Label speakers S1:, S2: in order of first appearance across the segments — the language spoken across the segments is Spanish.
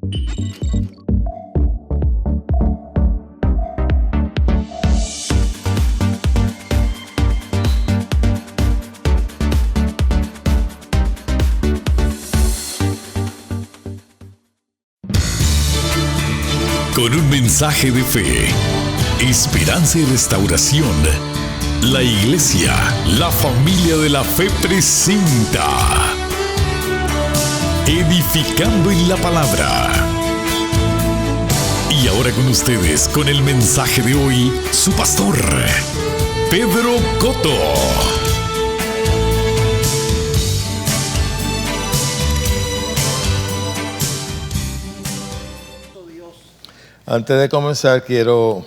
S1: Con un mensaje de fe, esperanza y restauración, la Iglesia, la Familia de la Fe presenta Edificando en la Palabra. Y ahora con ustedes, con el mensaje de hoy, su pastor, Pedro Cotto.
S2: Antes de comenzar, quiero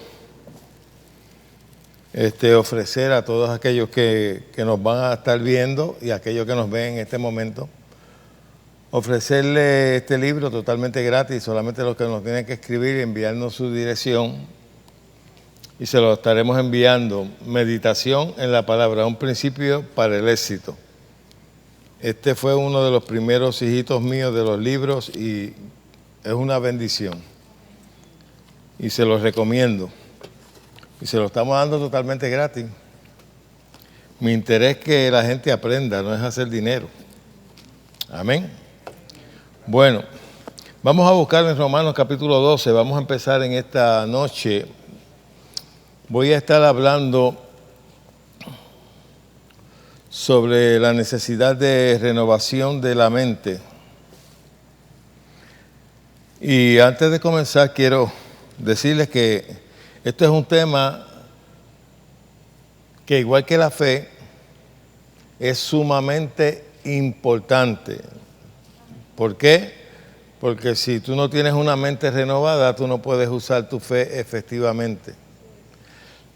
S2: ofrecer a todos aquellos que nos van a estar viendo y a aquellos que nos ven en este momento, ofrecerle este libro totalmente gratis, solamente los que nos tienen que escribir y enviarnos su dirección, y se lo estaremos enviando. Meditación en la Palabra, un principio para el éxito. Este fue uno de los primeros hijitos míos de los libros y es una bendición. Y se los recomiendo. Y se lo estamos dando totalmente gratis. Mi interés es que la gente aprenda, no es hacer dinero. Amén. Bueno, vamos a buscar en Romanos capítulo 12. Vamos a empezar en esta noche. Voy a estar hablando sobre la necesidad de renovación de la mente. Y antes de comenzar, quiero decirles que esto es un tema que, igual que la fe, es sumamente importante. ¿Por qué? Porque si tú no tienes una mente renovada, tú no puedes usar tu fe efectivamente.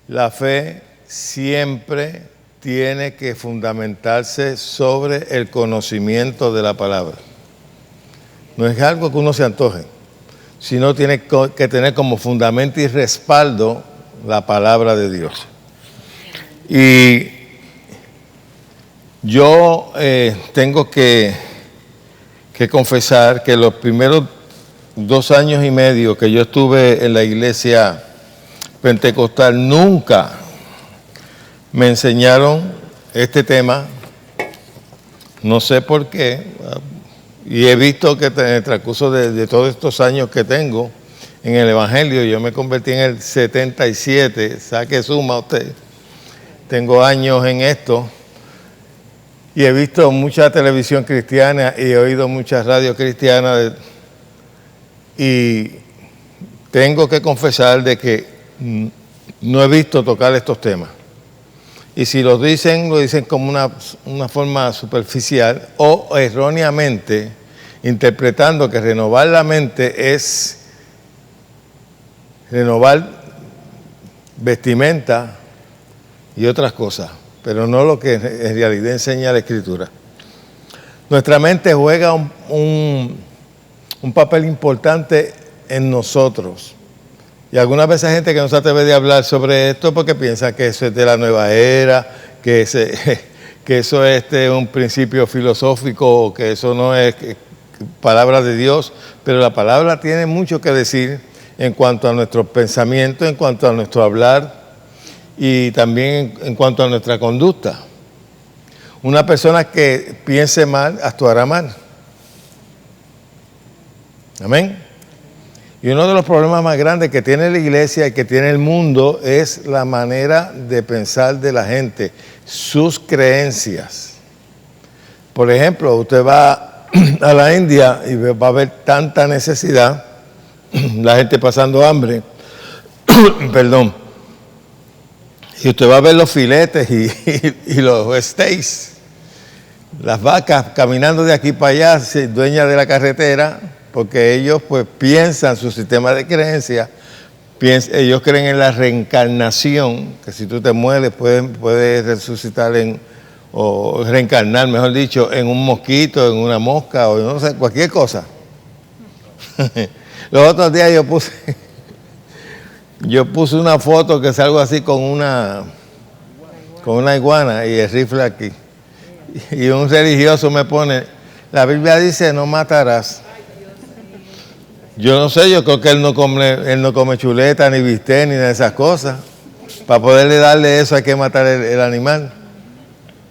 S2: La fe siempre tiene que fundamentarse sobre el conocimiento de la palabra. No es algo que uno se antoje, sino tiene que tener como fundamento y respaldo la palabra de Dios. Y yo tengo que confesar que los primeros 2 años y medio que yo estuve en la iglesia pentecostal, nunca me enseñaron este tema. No sé por qué. Y he visto que en el transcurso de todos estos años que tengo en el Evangelio, yo me convertí en el 77, saque suma usted, tengo años en esto, y he visto mucha televisión cristiana y he oído muchas radios cristianas, y tengo que confesar de que no he visto tocar estos temas. Y si lo dicen como una forma superficial o erróneamente, interpretando que renovar la mente es renovar vestimenta y otras cosas, pero no lo que en realidad enseña la Escritura. Nuestra mente juega un papel importante en nosotros. Y algunas veces hay gente que no se atreve de hablar sobre esto porque piensa que eso es de la nueva era, que eso es un principio filosófico, o que eso no es palabra de Dios. Pero la palabra tiene mucho que decir en cuanto a nuestros pensamientos, en cuanto a nuestro hablar y también en cuanto a nuestra conducta. Una persona que piense mal, actuará mal. Amén. Y uno de los problemas más grandes que tiene la iglesia y que tiene el mundo es la manera de pensar de la gente, sus creencias. Por ejemplo, usted va a la India y va a ver tanta necesidad, la gente pasando hambre, perdón, y usted va a ver los filetes y los steaks, las vacas caminando de aquí para allá, dueñas de la carretera, porque ellos pues piensan, su sistema de creencia, ellos creen en la reencarnación, que si tú te mueres puedes resucitar o reencarnar, mejor dicho, en un mosquito, en una mosca, o no sé, cualquier cosa. Los otros días yo puse una foto que salgo así con una iguana y el rifle aquí. Y un religioso me pone, la Biblia dice no matarás. Yo no sé, yo creo que él no come chuleta, ni bistec, ni de esas cosas. Para poderle darle eso hay que matar el animal.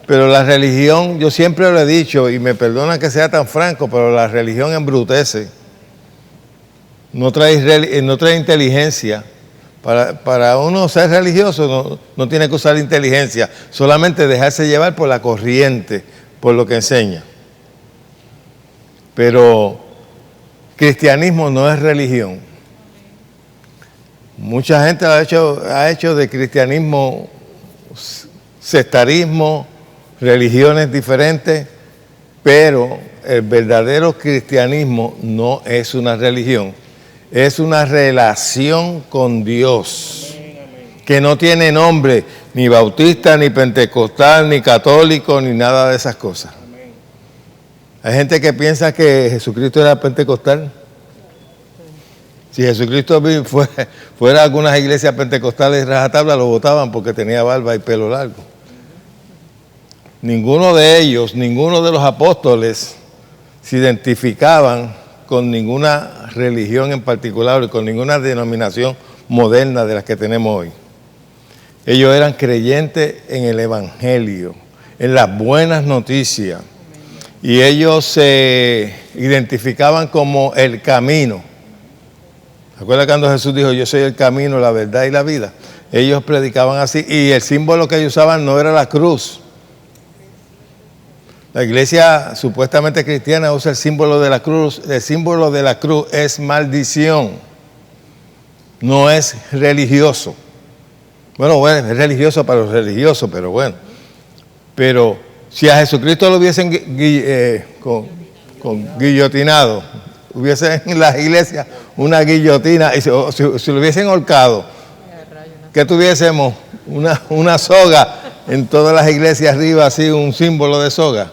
S2: Pero la religión, yo siempre lo he dicho, y me perdona que sea tan franco, pero la religión embrutece. No trae inteligencia. Para uno ser religioso no tiene que usar inteligencia, solamente dejarse llevar por la corriente, por lo que enseña. Pero cristianismo no es religión. Mucha gente ha hecho de cristianismo sectarismo, religiones diferentes, pero el verdadero cristianismo no es una religión, es una relación con Dios, que no tiene nombre, ni bautista, ni pentecostal, ni católico, ni nada de esas cosas. Hay gente que piensa que Jesucristo era pentecostal. Si Jesucristo fuera a algunas iglesias pentecostales rajatabla, lo votaban porque tenía barba y pelo largo. Ninguno de ellos, ninguno de los apóstoles se identificaban con ninguna religión en particular, con ninguna denominación moderna de las que tenemos hoy. Ellos eran creyentes en el Evangelio, en las buenas noticias. Y ellos se identificaban como el camino. ¿Se acuerdan cuando Jesús dijo, yo soy el camino, la verdad y la vida? Ellos predicaban así, y el símbolo que ellos usaban no era la cruz. La iglesia supuestamente cristiana usa el símbolo de la cruz. El símbolo de la cruz es maldición, no es religioso. Bueno, es religioso para los religiosos, pero bueno. Pero si a Jesucristo lo hubiesen guillotinado, hubiese en las iglesias una guillotina, y si lo hubiesen ahorcado, ¿qué tuviésemos? Una soga en todas las iglesias arriba, así un símbolo de soga.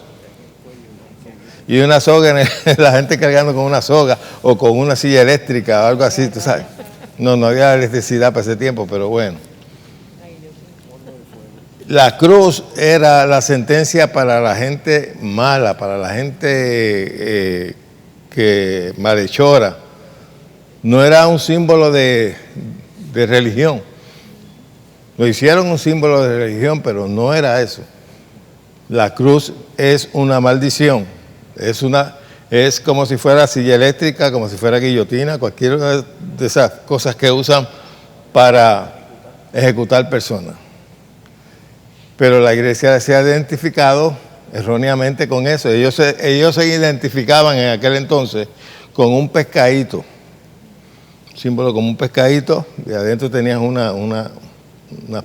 S2: Y una soga, la gente cargando con una soga o con una silla eléctrica o algo así, tú sabes. No había electricidad para ese tiempo, pero bueno. La cruz era la sentencia para la gente mala, para la gente que malhechora. No era un símbolo de religión. Lo hicieron un símbolo de religión, pero no era eso. La cruz es una maldición. Es como si fuera silla eléctrica, como si fuera guillotina, cualquiera de esas cosas que usan para ejecutar personas. Pero la iglesia se ha identificado erróneamente con eso. Ellos se identificaban en aquel entonces con un pescadito, símbolo como un pescadito, y adentro tenías unas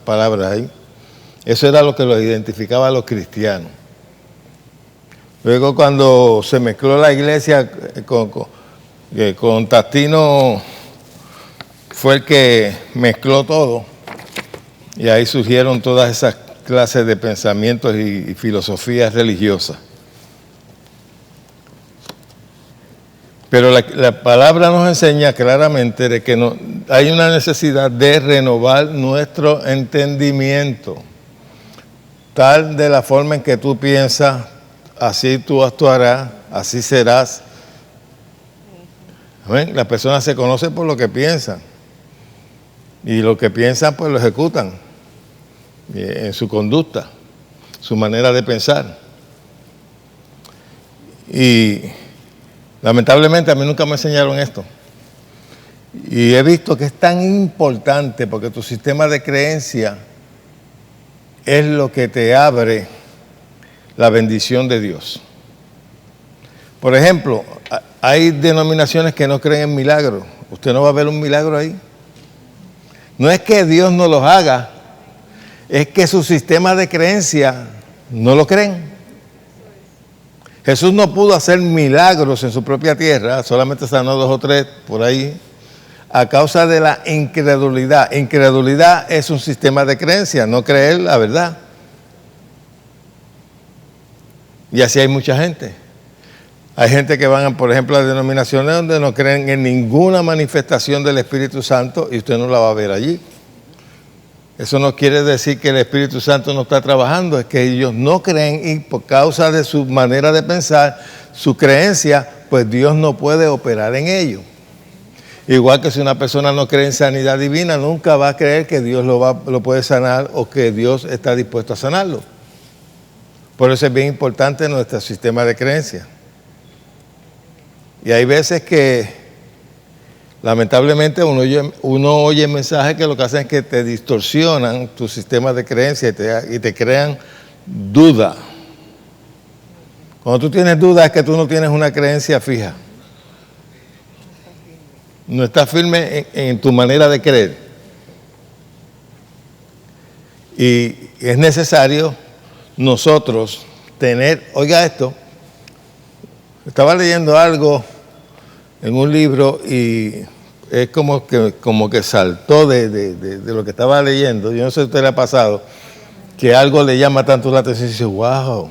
S2: palabras ahí. Eso era lo que los identificaba a los cristianos. Luego cuando se mezcló la iglesia con Tastino, fue el que mezcló todo, y ahí surgieron todas esas clases de pensamientos y filosofías religiosas. Pero la palabra nos enseña claramente de que hay una necesidad de renovar nuestro entendimiento, tal de la forma en que tú piensas, así tú actuarás, así serás. ¿Ven? Las personas se conocen por lo que piensan, y lo que piensan pues lo ejecutan en su conducta, su manera de pensar. Y lamentablemente a mí nunca me enseñaron esto. Y he visto que es tan importante porque tu sistema de creencia es lo que te abre la bendición de Dios. Por ejemplo, hay denominaciones que no creen en milagros. Usted no va a ver un milagro ahí. No es que Dios no los haga, es que su sistema de creencia no lo creen. Jesús no pudo hacer milagros en su propia tierra, solamente sanó 2 o 3 por ahí, a causa de la incredulidad. Incredulidad es un sistema de creencia, no creer la verdad. Y así hay mucha gente. Hay gente que van, por ejemplo, a denominaciones donde no creen en ninguna manifestación del Espíritu Santo y usted no la va a ver allí. Eso no quiere decir que el Espíritu Santo no está trabajando, es que ellos no creen y por causa de su manera de pensar, su creencia, pues Dios no puede operar en ellos. Igual que si una persona no cree en sanidad divina, nunca va a creer que Dios lo puede sanar o que Dios está dispuesto a sanarlo. Por eso es bien importante nuestro sistema de creencias. Y hay veces que, lamentablemente, uno oye mensajes que lo que hacen es que te distorsionan tu sistema de creencias y te crean duda. Cuando tú tienes duda es que tú no tienes una creencia fija. No estás firme en tu manera de creer. Y es necesario nosotros tener, oiga esto, estaba leyendo algo en un libro y es como que saltó de lo que estaba leyendo. Yo no sé si a usted le ha pasado que algo le llama tanto la atención y dice, wow.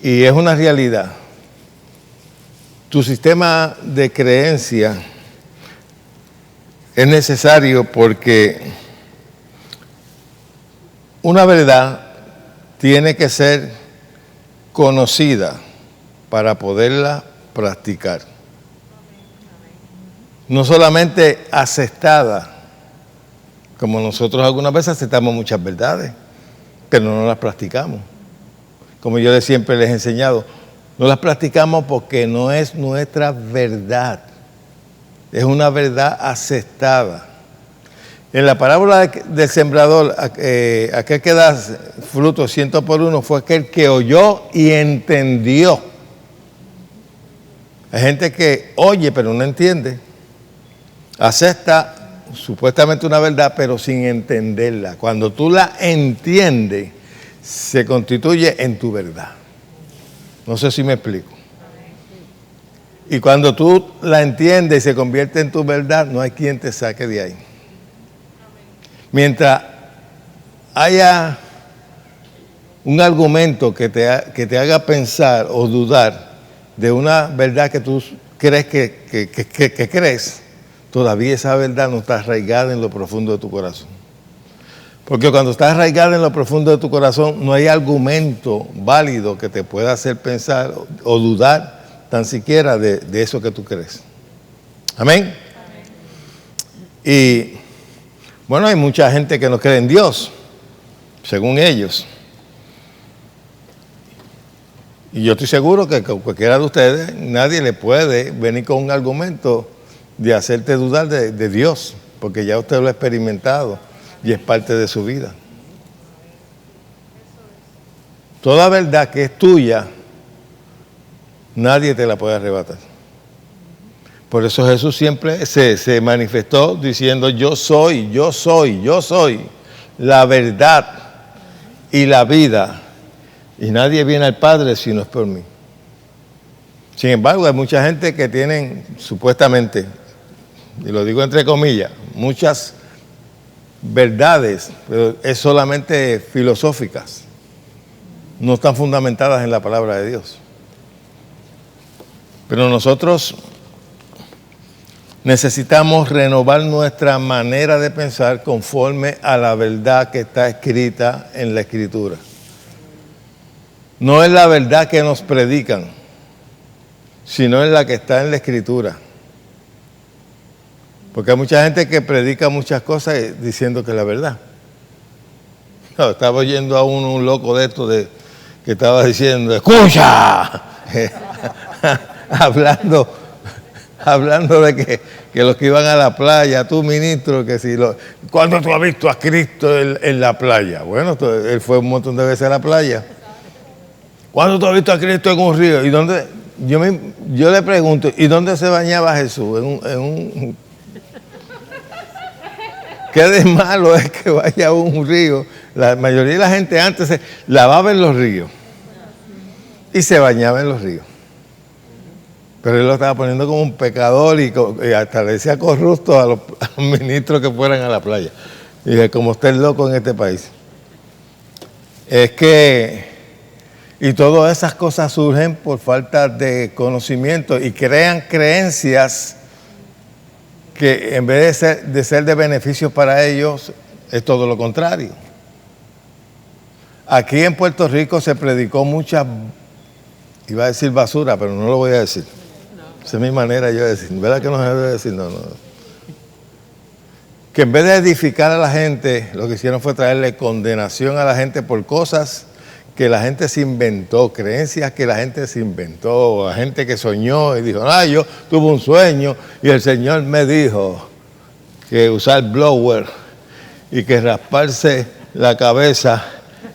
S2: Y es una realidad. Tu sistema de creencia es necesario porque una verdad tiene que ser conocida para poderla practicar. No solamente aceptada, como nosotros algunas veces aceptamos muchas verdades, pero no las practicamos. Como yo siempre les he enseñado, no las practicamos porque no es nuestra verdad. Es una verdad aceptada. En la parábola del sembrador, aquel que da fruto 100 por 1 fue aquel que oyó y entendió. Hay gente que oye pero no entiende. Acepta supuestamente una verdad pero sin entenderla. Cuando tú la entiendes, se constituye en tu verdad. No sé si me explico. Y cuando tú la entiendes y se convierte en tu verdad, no hay quien te saque de ahí. Mientras haya un argumento que te haga pensar o dudar de una verdad que tú crees que crees, todavía esa verdad no está arraigada en lo profundo de tu corazón. Porque cuando está arraigada en lo profundo de tu corazón, no hay argumento válido que te pueda hacer pensar o dudar tan siquiera de eso que tú crees. Amén. Y bueno, hay mucha gente que no cree en Dios, según ellos. Y yo estoy seguro que cualquiera de ustedes, nadie le puede venir con un argumento de hacerte dudar de Dios, porque ya usted lo ha experimentado y es parte de su vida. Toda verdad que es tuya, nadie te la puede arrebatar. Por eso Jesús siempre se manifestó diciendo, yo soy la verdad y la vida. Y nadie viene al Padre si no es por mí. Sin embargo, hay mucha gente que tienen, supuestamente, y lo digo entre comillas, muchas verdades, pero es solamente filosóficas. No están fundamentadas en la palabra de Dios. Pero nosotros necesitamos renovar nuestra manera de pensar conforme a la verdad que está escrita en la Escritura. No es la verdad que nos predican, sino es la que está en la Escritura. Porque hay mucha gente que predica muchas cosas diciendo que es la verdad. No, estaba oyendo a un loco de esto que estaba diciendo, ¡escucha! hablando de que los que iban a la playa, tú ministro, que si ¿cuándo tú has visto a Cristo en la playa? Bueno, él fue un montón de veces a la playa. ¿Cuándo tú has visto a Cristo en un río? ¿Y dónde? Yo le pregunto, ¿y dónde se bañaba Jesús? ¿Qué de malo es que vaya a un río? La mayoría de la gente antes se lavaba en los ríos y se bañaba en los ríos. Pero él lo estaba poniendo como un pecador y hasta le decía corrupto a los ministros que fueran a la playa. Y dije, como usted es loco en este país. Es que, y todas esas cosas surgen por falta de conocimiento y crean creencias que en vez de ser de beneficio para ellos, es todo lo contrario. Aquí en Puerto Rico se predicó mucha, iba a decir basura, pero no lo voy a decir. Esa es mi manera yo de decir. ¿Verdad que no se debe decir? No. Que en vez de edificar a la gente, lo que hicieron fue traerle condenación a la gente por cosas que la gente se inventó, creencias que la gente se inventó, la gente que soñó y dijo, yo tuve un sueño y el Señor me dijo que usar blower y que rasparse la cabeza,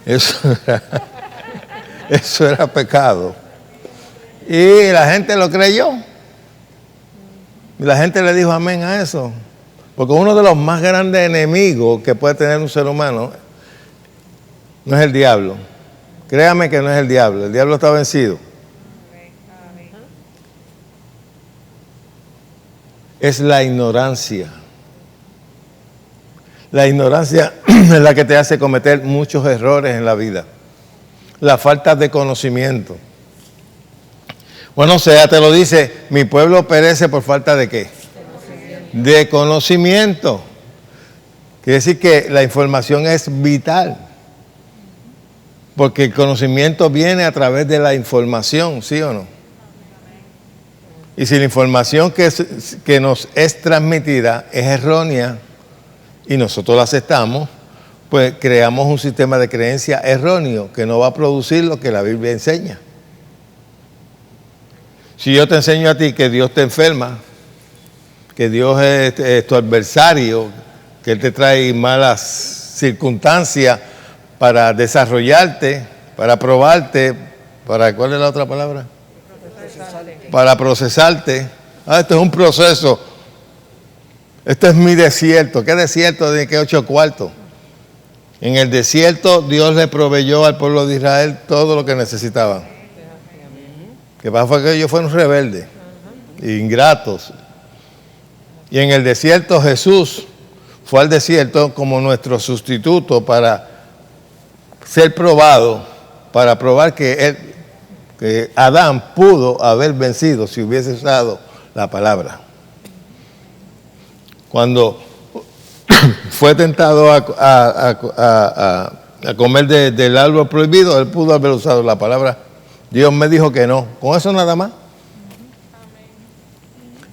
S2: eso era pecado. Y la gente lo creyó. Y la gente le dijo amén a eso. Porque uno de los más grandes enemigos que puede tener un ser humano no es el diablo. Créame que no es el diablo está vencido. Es la ignorancia. La ignorancia es la que te hace cometer muchos errores en la vida. La falta de conocimiento. Bueno, Sea te lo dice, mi pueblo perece por falta de ¿qué? De conocimiento. Quiere decir que la información es vital. Porque el conocimiento viene a través de la información, ¿sí o no? Y si la información que nos es transmitida es errónea y nosotros la aceptamos, pues creamos un sistema de creencia erróneo que no va a producir lo que la Biblia enseña. Si yo te enseño a ti que Dios te enferma, que Dios es tu adversario, que Él te trae malas circunstancias para desarrollarte, para probarte, ¿cuál es la otra palabra? Para procesarte. Esto es un proceso. Esto es mi desierto. ¿Qué desierto? ¿De qué 8 cuartos? En el desierto Dios le proveyó al pueblo de Israel todo lo que necesitaban. Que pasa fue que ellos fueron rebeldes, ingratos. Y en el desierto Jesús fue al desierto como nuestro sustituto para ser probado, para probar que Adán pudo haber vencido si hubiese usado la palabra. Cuando fue tentado a comer del árbol prohibido, él pudo haber usado la palabra. Dios me dijo que no. Con eso nada más.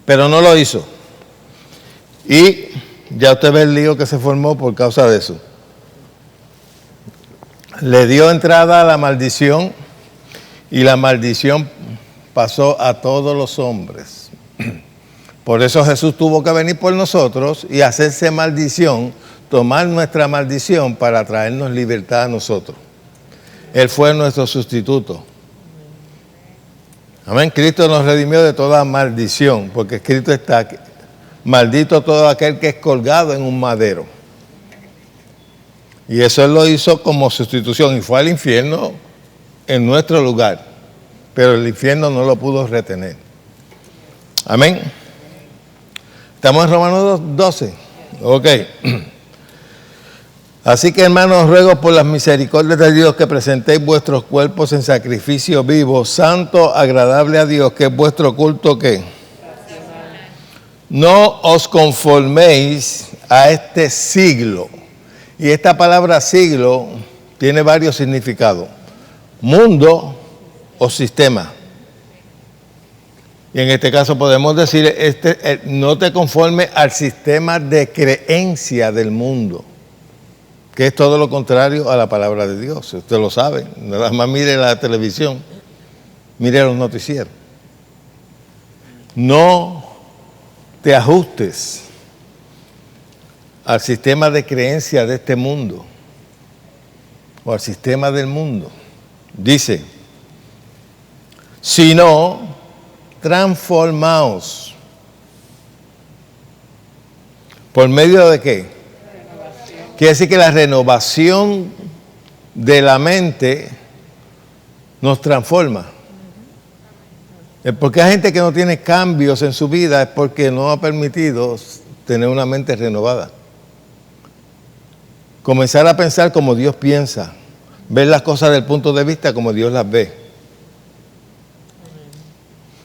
S2: Pero no lo hizo. Y ya usted ve el lío que se formó por causa de eso. Le dio entrada a la maldición y la maldición pasó a todos los hombres. Por eso Jesús tuvo que venir por nosotros y hacerse maldición, tomar nuestra maldición para traernos libertad a nosotros. Él fue nuestro sustituto. Amén. Cristo nos redimió de toda maldición, porque escrito está, maldito todo aquel que es colgado en un madero. Y eso Él lo hizo como sustitución y fue al infierno en nuestro lugar. Pero el infierno no lo pudo retener. Amén. Estamos en Romanos 12. Ok. Así que, hermanos, ruego por las misericordias de Dios que presentéis vuestros cuerpos en sacrificio vivo, santo, agradable a Dios, que es vuestro culto, ¿qué? No os conforméis a este siglo. Y esta palabra siglo tiene varios significados. Mundo o sistema. Y en este caso podemos decir, no te conformes al sistema de creencia del mundo, que es todo lo contrario a la palabra de Dios. Usted lo sabe. Nada más mire la televisión, mire los noticieros. No te ajustes al sistema de creencia de este mundo o al sistema del mundo. Dice, sino transformaos. ¿Por medio de qué? Quiere decir que la renovación de la mente nos transforma. Porque hay gente que no tiene cambios en su vida es porque no ha permitido tener una mente renovada. Comenzar a pensar como Dios piensa, ver las cosas del punto de vista como Dios las ve.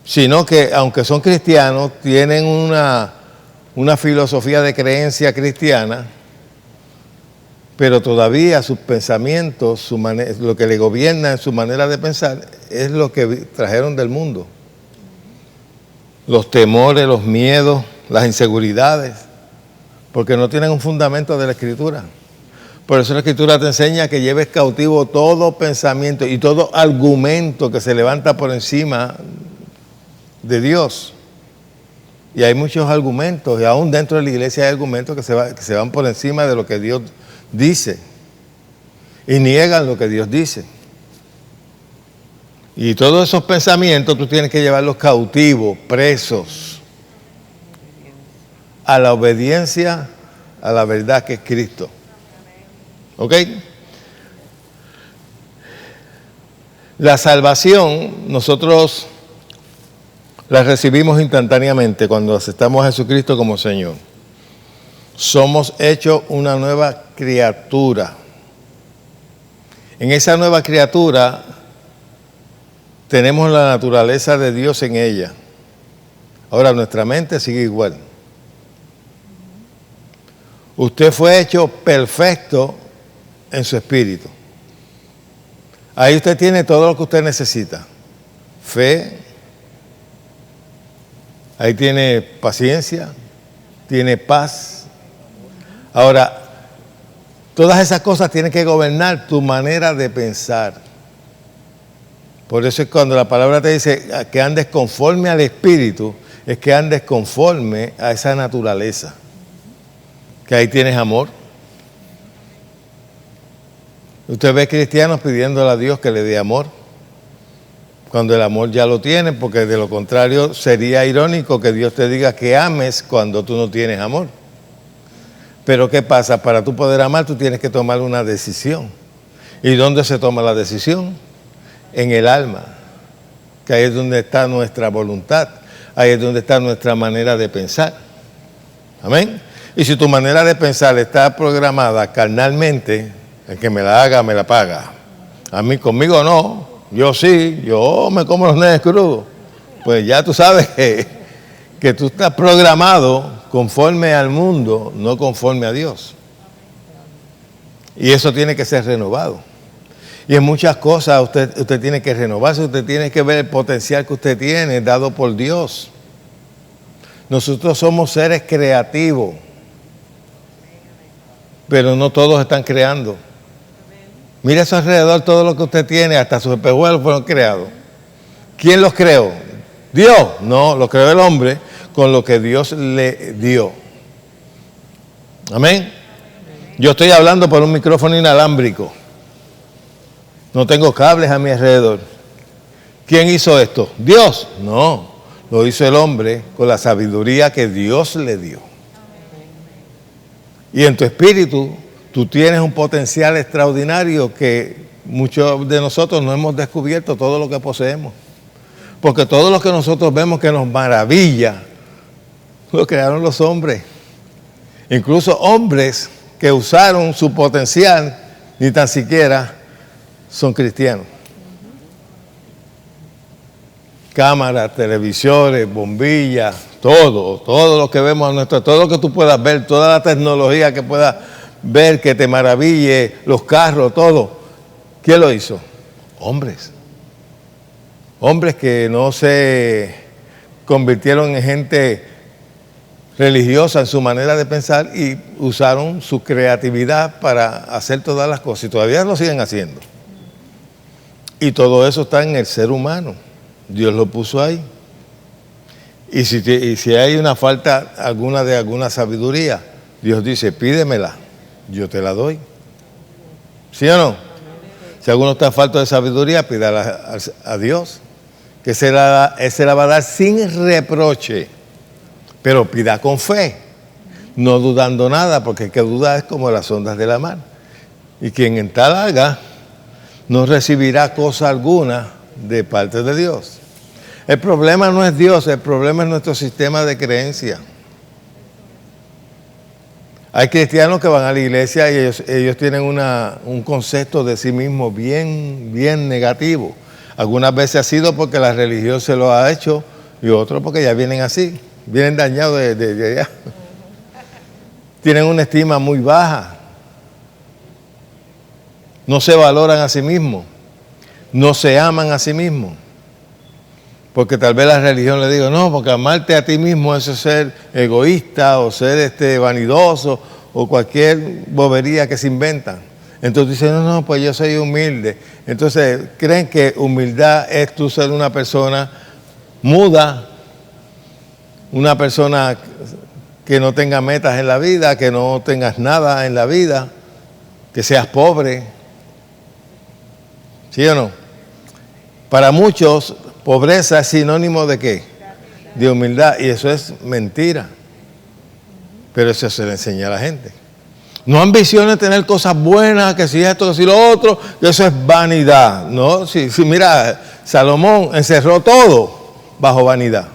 S2: Sino que, aunque son cristianos, tienen una filosofía de creencia cristiana, pero todavía sus pensamientos, lo que le gobierna en su manera de pensar, es lo que trajeron del mundo. los temores, los miedos, las inseguridades, porque no tienen un fundamento de la Escritura. Por eso la Escritura te enseña que lleves cautivo todo pensamiento y todo argumento que se levanta por encima de Dios. Y hay muchos argumentos, y aún dentro de la iglesia hay argumentos que se van por encima de lo que Dios dice y niegan lo que Dios dice. Y todos esos pensamientos tú tienes que llevarlos cautivos, presos, a la obediencia a la verdad que es Cristo. ¿Ok? La salvación nosotros la recibimos instantáneamente cuando aceptamos a Jesucristo como Señor. Somos hechos una nueva criatura. En esa nueva criatura tenemos la naturaleza de Dios en ella. Ahora nuestra mente sigue igual. Usted fue hecho perfecto en su espíritu. Ahí usted tiene todo lo que usted necesita. Fe, ahí tiene paciencia, tiene paz. Ahora, todas esas cosas tienen que gobernar tu manera de pensar. Por eso es cuando la palabra te dice que andes conforme al espíritu, es que andes conforme a esa naturaleza. Que ahí tienes amor. Usted ve cristianos pidiéndole a Dios que le dé amor, cuando el amor ya lo tiene, porque de lo contrario sería irónico que Dios te diga que ames cuando tú no tienes amor. Pero ¿qué pasa? Para tú poder amar, tú tienes que tomar una decisión. ¿Y dónde se toma la decisión? En el alma, que ahí es donde está nuestra voluntad, ahí es donde está nuestra manera de pensar. Amén. Y si tu manera de pensar está programada carnalmente, el que me la haga, me la paga. A mí, conmigo no, yo sí, yo me como los nenes crudos. Pues ya tú sabes que tú estás programado conforme al mundo, no conforme a Dios. Y eso tiene que ser renovado. Y en muchas cosas usted tiene que renovarse, usted tiene que ver el potencial que usted tiene dado por Dios. Nosotros somos seres creativos, pero no todos están creando. Mire a su alrededor todo lo que usted tiene, hasta sus espejuelos fueron creados. ¿Quién los creó? ¿Dios? No, los creó el hombre con lo que Dios le dio. Amén. Yo estoy hablando por un micrófono inalámbrico. No tengo cables a mi alrededor. ¿Quién hizo esto? ¿Dios? No, lo hizo el hombre con la sabiduría que Dios le dio. Y en tu espíritu, tú tienes un potencial extraordinario que muchos de nosotros no hemos descubierto todo lo que poseemos. Porque todo lo que nosotros vemos que nos maravilla, lo crearon los hombres. Incluso hombres que usaron su potencial, ni tan siquiera son cristianos. Cámaras, televisores, bombillas, todo lo que vemos a nuestro, todo lo que tú puedas ver, toda la tecnología que puedas ver, que te maraville, los carros, todo. ¿Quién lo hizo? Hombres. Hombres que no se convirtieron en gente religiosa en su manera de pensar y usaron su creatividad para hacer todas las cosas y todavía lo siguen haciendo. Y todo eso está en el ser humano. Dios lo puso ahí. Y si hay una falta alguna de alguna sabiduría, Dios dice, pídemela, yo te la doy. ¿Sí o no? Si alguno está falto de sabiduría, pídala a Dios, que Él se la va a dar sin reproche. Pero pida con fe, no dudando nada, porque el que duda es como las ondas de la mar. Y quien en tal haga, no recibirá cosa alguna de parte de Dios. El problema no es Dios, el problema es nuestro sistema de creencia. Hay cristianos que van a la iglesia y ellos tienen un concepto de sí mismos bien negativo. Algunas veces ha sido porque la religión se lo ha hecho y otros porque ya vienen así, vienen dañados de allá. Tienen una estima muy baja. No se valoran a sí mismos, no se aman a sí mismos. Porque tal vez la religión le diga, no, porque amarte a ti mismo eso es ser egoísta o ser vanidoso o cualquier bobería que se inventan. Entonces dicen, no, pues yo soy humilde. Entonces creen que humildad es tú ser una persona muda, una persona que no tenga metas en la vida, que no tengas nada en la vida, que seas pobre. ¿Sí o no? Para muchos, pobreza es sinónimo de ¿qué? De humildad. Y eso es mentira. Pero eso se le enseña a la gente. No ambiciones tener cosas buenas, que si esto, que si lo otro, que eso es vanidad. No, si mira, Salomón encerró todo bajo vanidad.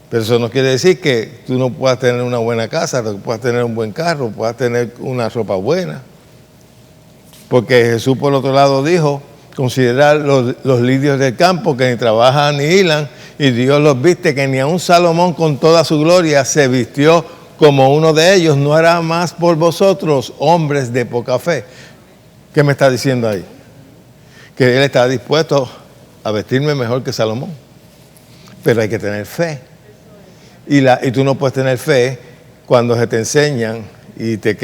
S2: Pero eso no quiere decir que tú no puedas tener una buena casa, que puedas tener un buen carro, puedas tener una ropa buena. Porque Jesús por otro lado dijo, considerar los lirios del campo que ni trabajan ni hilan, y Dios los viste, que ni aun Salomón con toda su gloria se vistió como uno de ellos. No hará más por vosotros, hombres de poca fe. ¿Qué me está diciendo ahí? Que él está dispuesto a vestirme mejor que Salomón. Pero hay que tener fe. Y tú no puedes tener fe cuando se te enseñan y te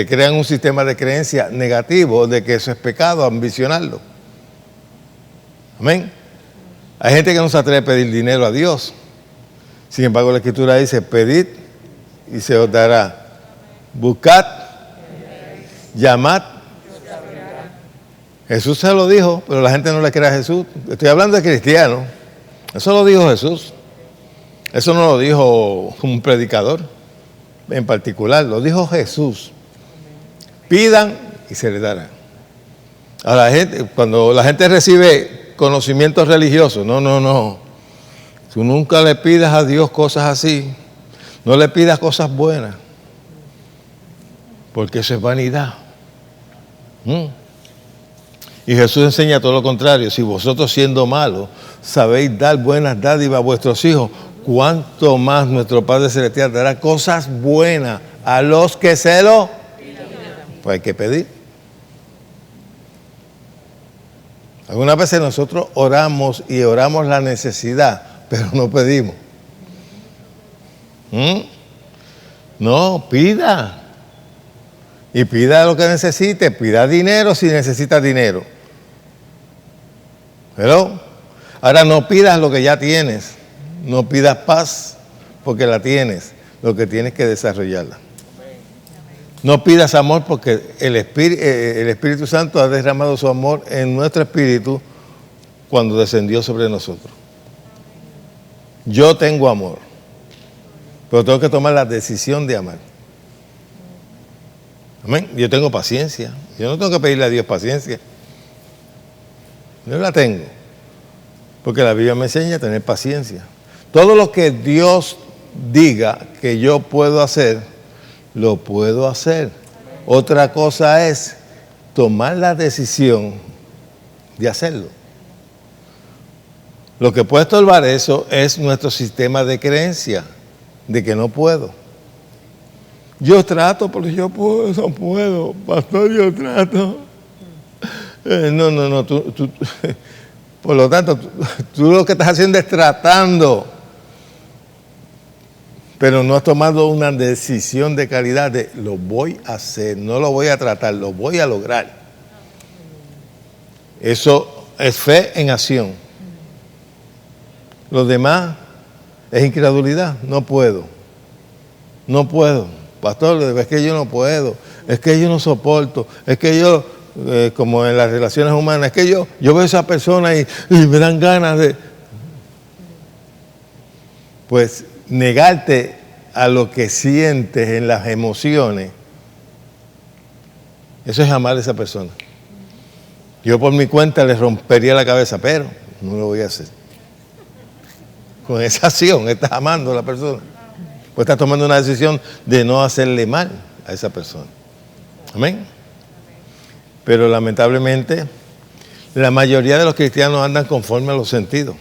S2: crean un sistema de creencia negativo de que eso es pecado, ambicionarlo. Amén. Hay gente que no se atreve a pedir dinero a Dios. Sin embargo, la Escritura dice, pedid y se os dará. Buscad, llamad. Jesús se lo dijo, pero la gente no le cree a Jesús. Estoy hablando de cristianos. Eso lo dijo Jesús. Eso no lo dijo un predicador en particular, lo dijo Jesús. Pidan y se les dará. A la gente, cuando la gente recibe conocimientos religiosos, no. Tú nunca le pidas a Dios cosas así. No le pidas cosas buenas. Porque eso es vanidad. Y Jesús enseña todo lo contrario. Si vosotros siendo malos sabéis dar buenas dádivas a vuestros hijos, ¿cuánto más nuestro Padre Celestial dará cosas buenas a los que se lo pidan? Pues hay que pedir. Algunas veces nosotros oramos y oramos la necesidad, pero no pedimos. No, pida. Y pida lo que necesite. Pida dinero si necesita dinero. Pero ahora no pidas lo que ya tienes. No pidas paz porque la tienes. Lo que tienes que desarrollarla. No pidas amor porque el Espíritu Santo ha derramado su amor en nuestro espíritu cuando descendió sobre nosotros. Yo tengo amor, pero tengo que tomar la decisión de amar. Amén. Yo tengo paciencia. Yo no tengo que pedirle a Dios paciencia. Yo la tengo. Porque la Biblia me enseña a tener paciencia. Todo lo que Dios diga que yo puedo hacer, lo puedo hacer. Otra cosa es tomar la decisión de hacerlo. Lo que puede estorbar eso es nuestro sistema de creencia, de que no puedo. Yo trato, pero yo no puedo. Pastor, yo trato. No, tú por lo tanto, tú lo que estás haciendo es tratando. Pero no has tomado una decisión de calidad de lo voy a hacer, no lo voy a tratar, lo voy a lograr. Eso es fe en acción. Lo demás es incredulidad. No puedo. Pastor, es que yo no puedo, es que yo no soporto, es que yo, como en las relaciones humanas, es que yo veo a esa persona y me dan ganas de... Pues negarte a lo que sientes en las emociones, eso es amar a esa persona. Yo por mi cuenta le rompería la cabeza, pero no lo voy a hacer. Con esa acción estás amando a la persona. Pues estás tomando una decisión de no hacerle mal a esa persona. Amén. Pero lamentablemente, la mayoría de los cristianos andan conforme a los sentidos.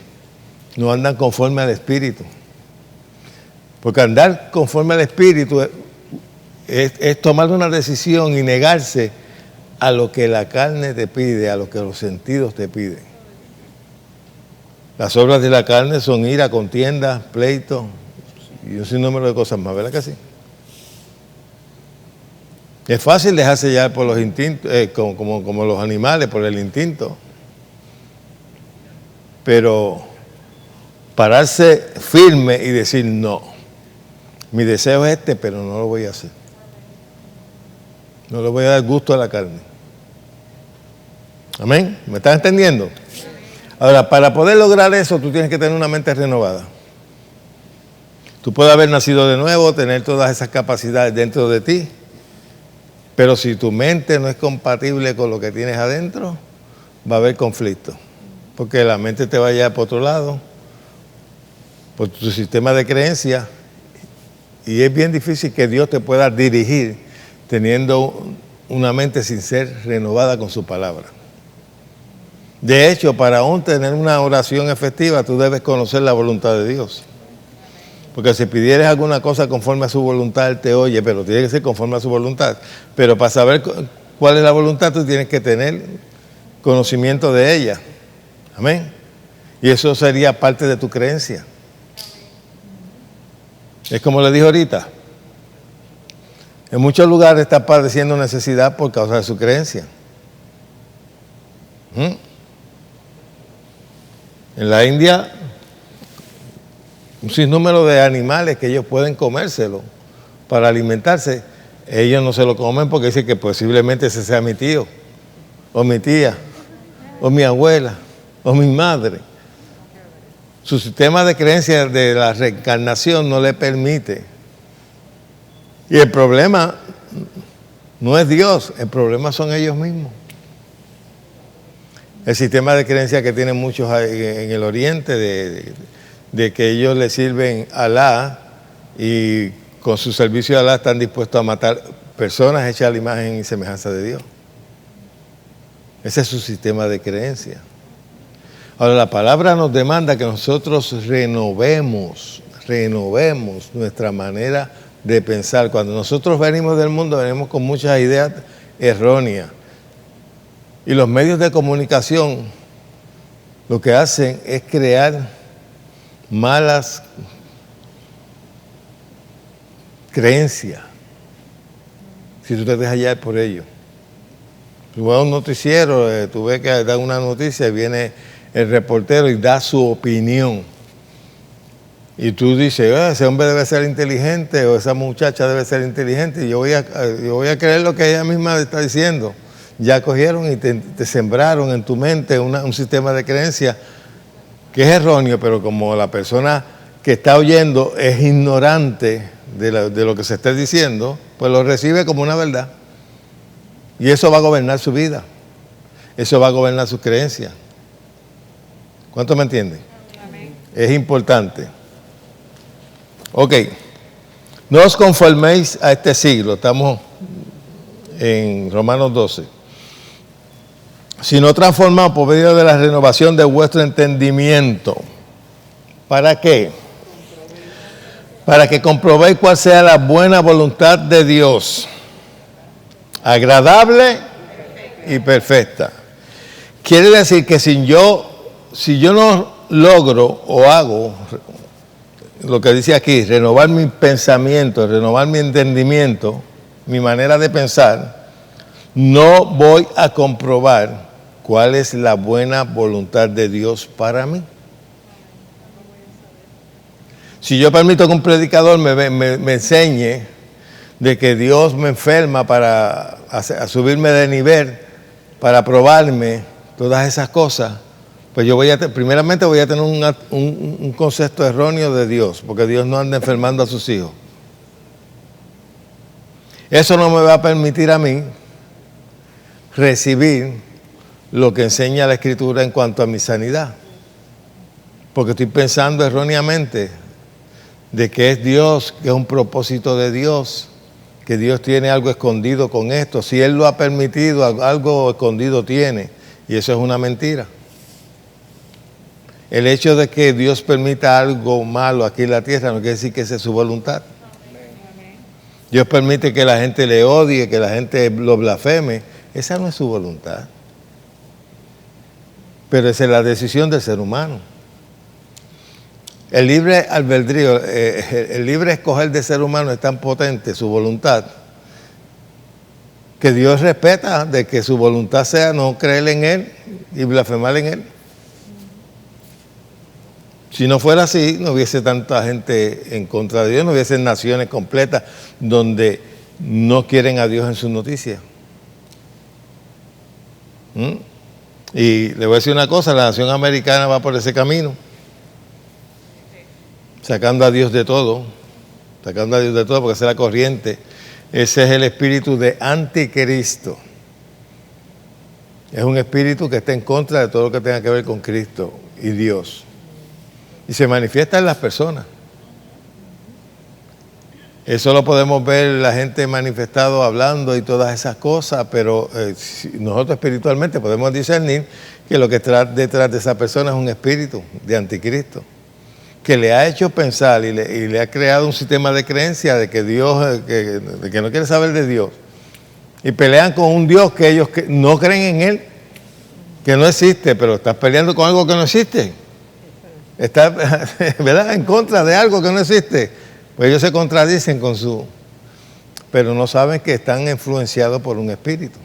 S2: No andan conforme al Espíritu. Porque andar conforme al Espíritu es tomar una decisión y negarse a lo que la carne te pide, a lo que los sentidos te piden. Las obras de la carne son ira, contienda, pleito y un sinnúmero de cosas más, ¿verdad que sí? Es fácil dejarse llevar por los instintos, como los animales, por el instinto. Pero pararse firme y decir no. Mi deseo es este, pero no lo voy a hacer. No le voy a dar gusto a la carne. Amén. ¿Me estás entendiendo? Ahora, para poder lograr eso, tú tienes que tener una mente renovada. Tú puedes haber nacido de nuevo, tener todas esas capacidades dentro de ti, pero si tu mente no es compatible con lo que tienes adentro, va a haber conflicto. Porque la mente te va a llevar por otro lado, por tu sistema de creencias, y es bien difícil que Dios te pueda dirigir teniendo una mente sin ser renovada con su palabra. De hecho, para aún tener una oración efectiva, tú debes conocer la voluntad de Dios. Porque si pidieres alguna cosa conforme a su voluntad, Él te oye, pero tiene que ser conforme a su voluntad. Pero para saber cuál es la voluntad, tú tienes que tener conocimiento de ella. Amén. Y eso sería parte de tu creencia. Es como le dije ahorita. En muchos lugares está padeciendo necesidad por causa de su creencia. En la India, un sinnúmero de animales que ellos pueden comérselo para alimentarse, ellos no se lo comen porque dicen que posiblemente ese sea mi tío, o mi tía, o mi abuela, o mi madre. Su sistema de creencia de la reencarnación no le permite. Y el problema no es Dios, el problema son ellos mismos. El sistema de creencia que tienen muchos en el oriente de que ellos le sirven a Alá y con su servicio a Alá están dispuestos a matar personas hechas a la imagen y semejanza de Dios. Ese es su sistema de creencia. Ahora, la palabra nos demanda que nosotros renovemos nuestra manera de pensar. Cuando nosotros venimos del mundo, venimos con muchas ideas erróneas. Y los medios de comunicación lo que hacen es crear malas creencias, si tú te dejas llevar por ello. Tú vas a un noticiero, tú ves que da una noticia y viene el reportero y da su opinión. Y tú dices, ese hombre debe ser inteligente o esa muchacha debe ser inteligente y yo voy a creer lo que ella misma está diciendo. Ya cogieron y te sembraron en tu mente un sistema de creencia que es erróneo, pero como la persona que está oyendo es ignorante de lo que se está diciendo, pues lo recibe como una verdad. Y eso va a gobernar su vida. Eso va a gobernar sus creencias. ¿Cuánto me entienden? Amén. Es importante. Ok. No os conforméis a este siglo. Estamos en Romanos 12. Sino transformados por medio de la renovación de vuestro entendimiento. ¿Para qué? Para que comprobéis cuál sea la buena voluntad de Dios, agradable y perfecta. Quiere decir que si yo no logro o hago lo que dice aquí, renovar mi pensamiento, renovar mi entendimiento, mi manera de pensar, no voy a comprobar cuál es la buena voluntad de Dios para mí. Si yo permito que un predicador me enseñe de que Dios me enferma para subirme de nivel, para probarme todas esas cosas, pues yo primeramente voy a tener un concepto erróneo de Dios, porque Dios no anda enfermando a sus hijos. Eso no me va a permitir a mí recibir lo que enseña la Escritura en cuanto a mi sanidad, porque estoy pensando erróneamente de que es Dios, que es un propósito de Dios, que Dios tiene algo escondido con esto. Si Él lo ha permitido, algo escondido tiene, y eso es una mentira. El hecho de que Dios permita algo malo aquí en la tierra no quiere decir que esa es su voluntad. Dios permite que la gente le odie, que la gente lo blasfeme. Esa no es su voluntad. Pero esa es la decisión del ser humano. El libre albedrío, el libre escoger del ser humano es tan potente, su voluntad, que Dios respeta de que su voluntad sea no creer en Él y blasfemar en Él. Si no fuera así, no hubiese tanta gente en contra de Dios, no hubiese naciones completas donde no quieren a Dios en sus noticias. Y le voy a decir una cosa, la nación americana va por ese camino, sacando a Dios de todo, porque esa es la corriente. Ese es el espíritu de anticristo. Es un espíritu que está en contra de todo lo que tenga que ver con Cristo y Dios. Y se manifiesta en las personas. Eso lo podemos ver la gente manifestado hablando y todas esas cosas, pero nosotros espiritualmente podemos discernir que lo que está detrás de esa persona es un espíritu de anticristo, que le ha hecho pensar y le ha creado un sistema de creencia de que Dios, de que no quiere saber de Dios. Y pelean con un Dios que ellos no creen en Él, que no existe, pero estás peleando con algo que no existe. Está, ¿verdad?, en contra de algo que no existe. Pues ellos se contradicen con su... Pero no saben que están influenciados por un espíritu.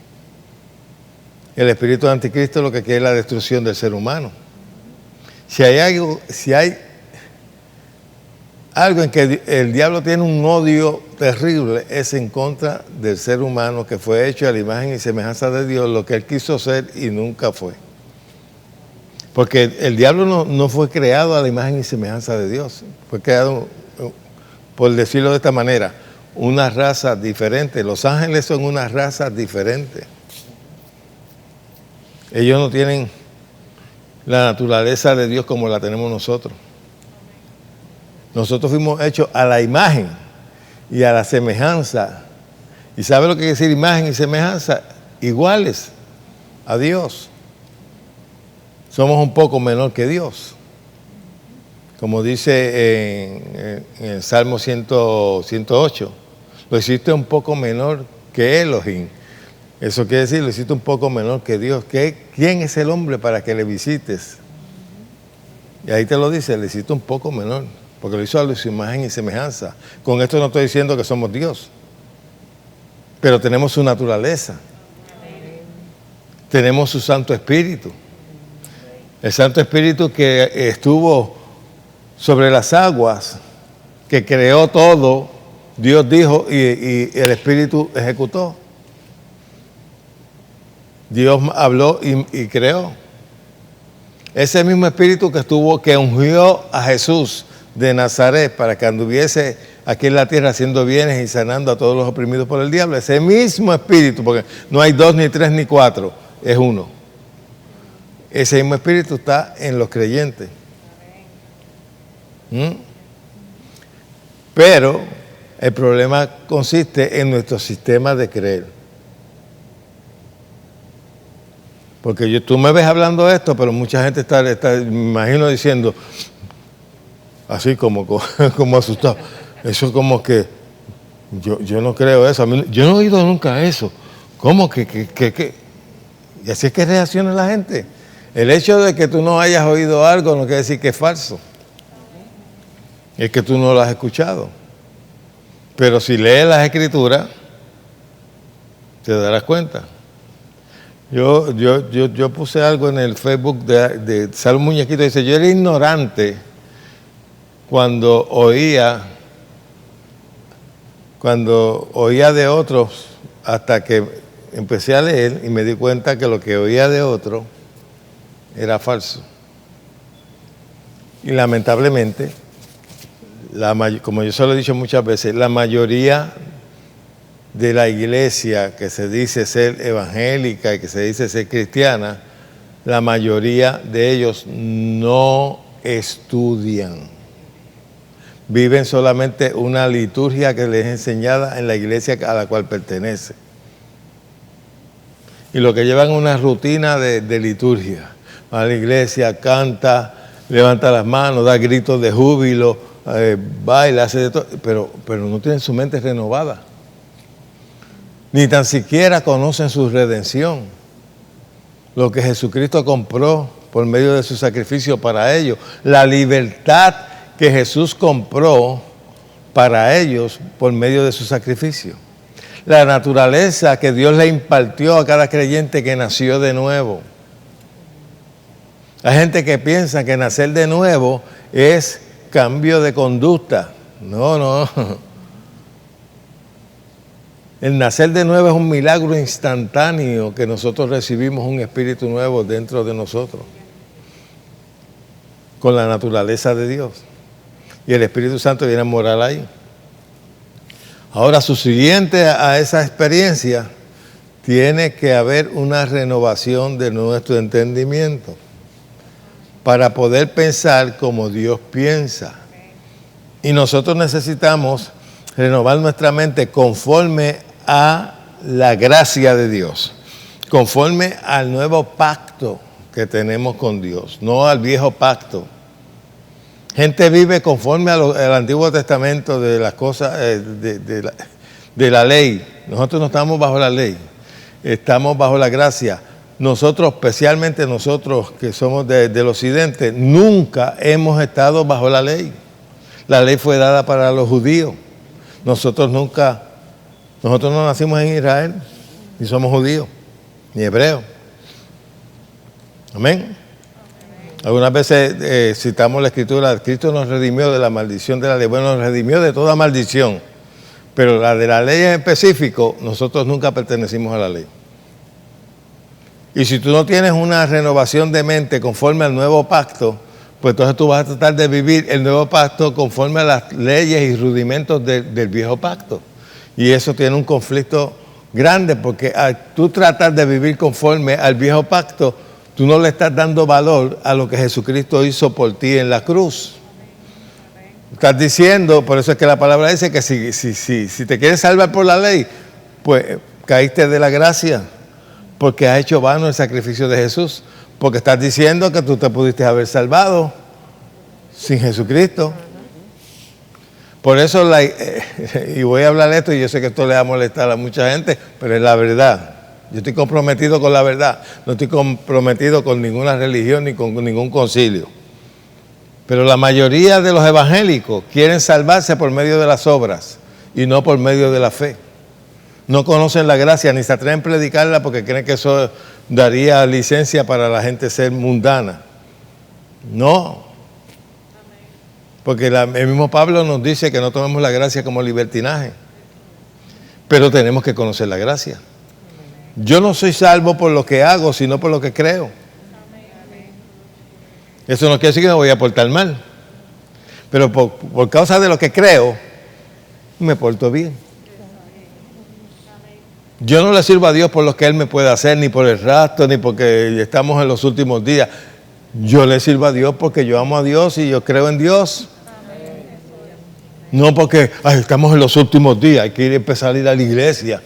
S2: El espíritu de anticristo lo que quiere es la destrucción del ser humano. Si hay algo en que el diablo tiene un odio terrible, es en contra del ser humano que fue hecho a la imagen y semejanza de Dios, lo que él quiso ser y nunca fue. Porque el diablo no fue creado a la imagen y semejanza de Dios. Fue creado, por decirlo de esta manera, una raza diferente. Los ángeles son una raza diferente. Ellos no tienen la naturaleza de Dios como la tenemos nosotros. Nosotros fuimos hechos a la imagen y a la semejanza. ¿Y sabe lo que quiere decir imagen y semejanza? Iguales a Dios. Somos un poco menor que Dios. Como dice en el Salmo 108, lo hiciste un poco menor que Elohim. Eso quiere decir, lo hiciste un poco menor que Dios. ¿Quién es el hombre para que le visites? Y ahí te lo dice, le hiciste un poco menor, porque lo hizo a su imagen y semejanza. Con esto no estoy diciendo que somos Dios, pero tenemos su naturaleza. Tenemos su Santo Espíritu. El Santo Espíritu que estuvo sobre las aguas, que creó todo, Dios dijo y el Espíritu ejecutó. Dios habló y creó. Ese mismo Espíritu que ungió a Jesús de Nazaret para que anduviese aquí en la tierra haciendo bienes y sanando a todos los oprimidos por el diablo. Ese mismo Espíritu, porque no hay 2, ni 3, ni 4, es uno. Ese mismo Espíritu está en los creyentes. Pero el problema consiste en nuestro sistema de creer. Porque tú me ves hablando de esto, pero mucha gente está me imagino diciendo, así como asustado. Eso es como que, yo no creo eso. Yo no he oído nunca eso. ¿Cómo que? Y así es que reacciona la gente. El hecho de que tú no hayas oído algo no quiere decir que es falso. Es que tú no lo has escuchado. Pero si lees las Escrituras, te darás cuenta. Yo puse algo en el Facebook de Salud Muñequito. Dice, yo era ignorante cuando oía de otros hasta que empecé a leer y me di cuenta que lo que oía de otro era falso. Y lamentablemente, como yo se lo he dicho muchas veces, la mayoría de la iglesia que se dice ser evangélica y que se dice ser cristiana, la mayoría de ellos no estudian. Viven solamente una liturgia que les es enseñada en la iglesia a la cual pertenece. Y lo que llevan es una rutina de liturgia. Va a la iglesia, canta, levanta las manos, da gritos de júbilo, baila, hace de todo, pero no tienen su mente renovada. Ni tan siquiera conocen su redención. Lo que Jesucristo compró por medio de su sacrificio para ellos. La libertad que Jesús compró para ellos por medio de su sacrificio. La naturaleza que Dios le impartió a cada creyente que nació de nuevo. Hay gente que piensa que nacer de nuevo es cambio de conducta. No. El nacer de nuevo es un milagro instantáneo que nosotros recibimos un espíritu nuevo dentro de nosotros, con la naturaleza de Dios. Y el Espíritu Santo viene a morar ahí. Ahora, subsiguiente a esa experiencia, tiene que haber una renovación de nuestro entendimiento para poder pensar como Dios piensa. Y nosotros necesitamos renovar nuestra mente conforme a la gracia de Dios, conforme al nuevo pacto que tenemos con Dios, no al viejo pacto. Gente vive conforme al Antiguo Testamento de las cosas, de la ley. Nosotros no estamos bajo la ley, estamos bajo la gracia. Nosotros, especialmente nosotros que somos del occidente, nunca hemos estado bajo la ley. La ley fue dada para los judíos. Nosotros no nacimos en Israel, ni somos judíos, ni hebreos. Amén. Algunas veces citamos la Escritura, Cristo nos redimió de la maldición de la ley. Bueno, nos redimió de toda maldición, pero la de la ley en específico, nosotros nunca pertenecimos a la ley. Y si tú no tienes una renovación de mente conforme al nuevo pacto, pues entonces tú vas a tratar de vivir el nuevo pacto conforme a las leyes y rudimentos del viejo pacto. Y eso tiene un conflicto grande, porque al tú tratar de vivir conforme al viejo pacto, tú no le estás dando valor a lo que Jesucristo hizo por ti en la cruz. Estás diciendo, por eso es que la palabra dice que si te quieres salvar por la ley, pues caíste de la gracia, porque has hecho vano el sacrificio de Jesús. Porque estás diciendo que tú te pudiste haber salvado sin Jesucristo. Por eso, y voy a hablar de esto, y yo sé que esto le va a molestar a mucha gente, pero es la verdad. Yo estoy comprometido con la verdad. No estoy comprometido con ninguna religión ni con ningún concilio. Pero la mayoría de los evangélicos quieren salvarse por medio de las obras y no por medio de la fe. No conocen la gracia ni se atreven a predicarla porque creen que eso daría licencia para la gente ser mundana. No. Porque el mismo Pablo nos dice que no tomemos la gracia como libertinaje. Pero tenemos que conocer la gracia. Yo no soy salvo por lo que hago, sino por lo que creo. Eso no quiere decir que me voy a portar mal. Pero por causa de lo que creo, me porto bien. Yo no le sirvo a Dios por lo que Él me puede hacer, ni por el rapto, ni porque estamos en los últimos días. Yo le sirvo a Dios porque yo amo a Dios y yo creo en Dios. No porque estamos en los últimos días, hay que empezar a ir a la iglesia.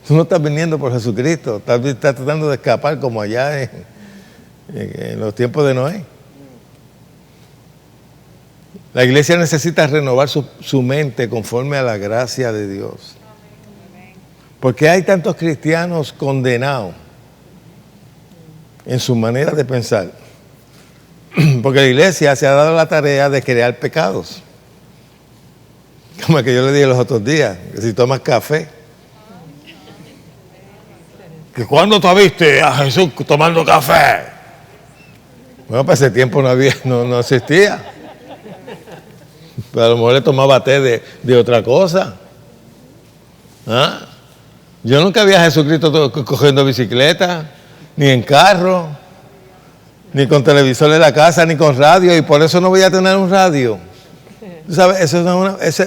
S2: Tú no estás viniendo por Jesucristo, estás tratando de escapar como allá en los tiempos de Noé. La iglesia necesita renovar su mente conforme a la gracia de Dios. ¿Por qué hay tantos cristianos condenados en su manera de pensar? Porque la iglesia se ha dado la tarea de crear pecados. Como el que yo le dije los otros días, que si tomas café. ¿Que cuándo tú viste a Jesús tomando café? Bueno, para ese tiempo no existía. Pero a lo mejor le tomaba té de otra cosa. ¿Ah? Yo nunca vi a Jesucristo cogiendo bicicleta, ni en carro, ni con televisor en la casa, ni con radio, y por eso no voy a tener un radio. ¿Tú sabes? Eso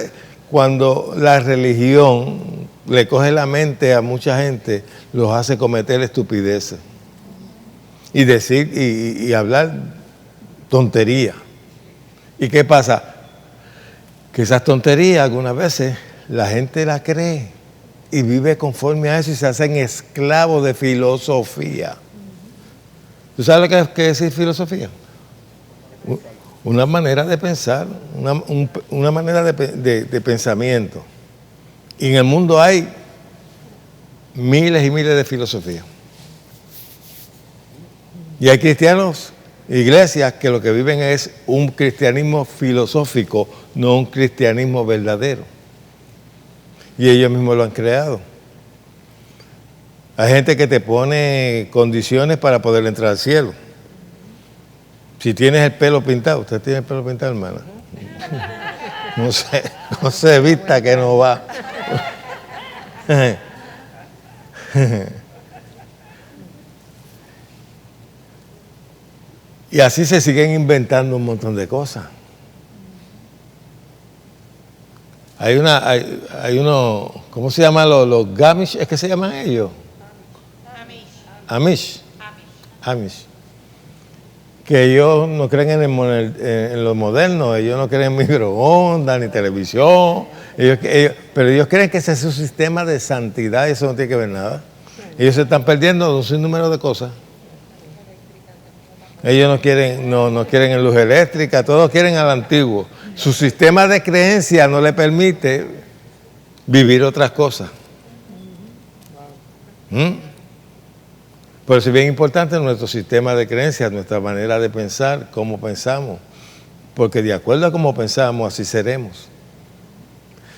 S2: cuando la religión le coge la mente a mucha gente, los hace cometer estupideces. Y decir y hablar tontería. ¿Y qué pasa? Que esas tonterías algunas veces la gente las cree y vive conforme a eso y se hacen esclavos de filosofía. ¿Tú sabes lo que es filosofía? Una manera de pensar, una manera de pensamiento. Y en el mundo hay miles y miles de filosofías. Y hay cristianos iglesias que lo que viven es un cristianismo filosófico, no un cristianismo verdadero. Y ellos mismos lo han creado. Hay gente que te pone condiciones para poder entrar al cielo. Si tienes el pelo pintado, ¿usted tiene el pelo pintado, hermana? No se vista que no va. Y así se siguen inventando un montón de cosas. Hay uno, ¿cómo se llama? Los Gamish, ¿es que se llaman ellos? Amish. Que ellos no creen en lo moderno, ellos no creen en microondas ni televisión, pero ellos creen que ese es su sistema de santidad y eso no tiene que ver nada. Ellos se están perdiendo de un sinnúmero de cosas. Ellos no quieren en luz eléctrica, todos quieren al antiguo. Su sistema de creencia no le permite vivir otras cosas. Por eso es bien importante nuestro sistema de creencias, nuestra manera de pensar, cómo pensamos. Porque de acuerdo a cómo pensamos, así seremos.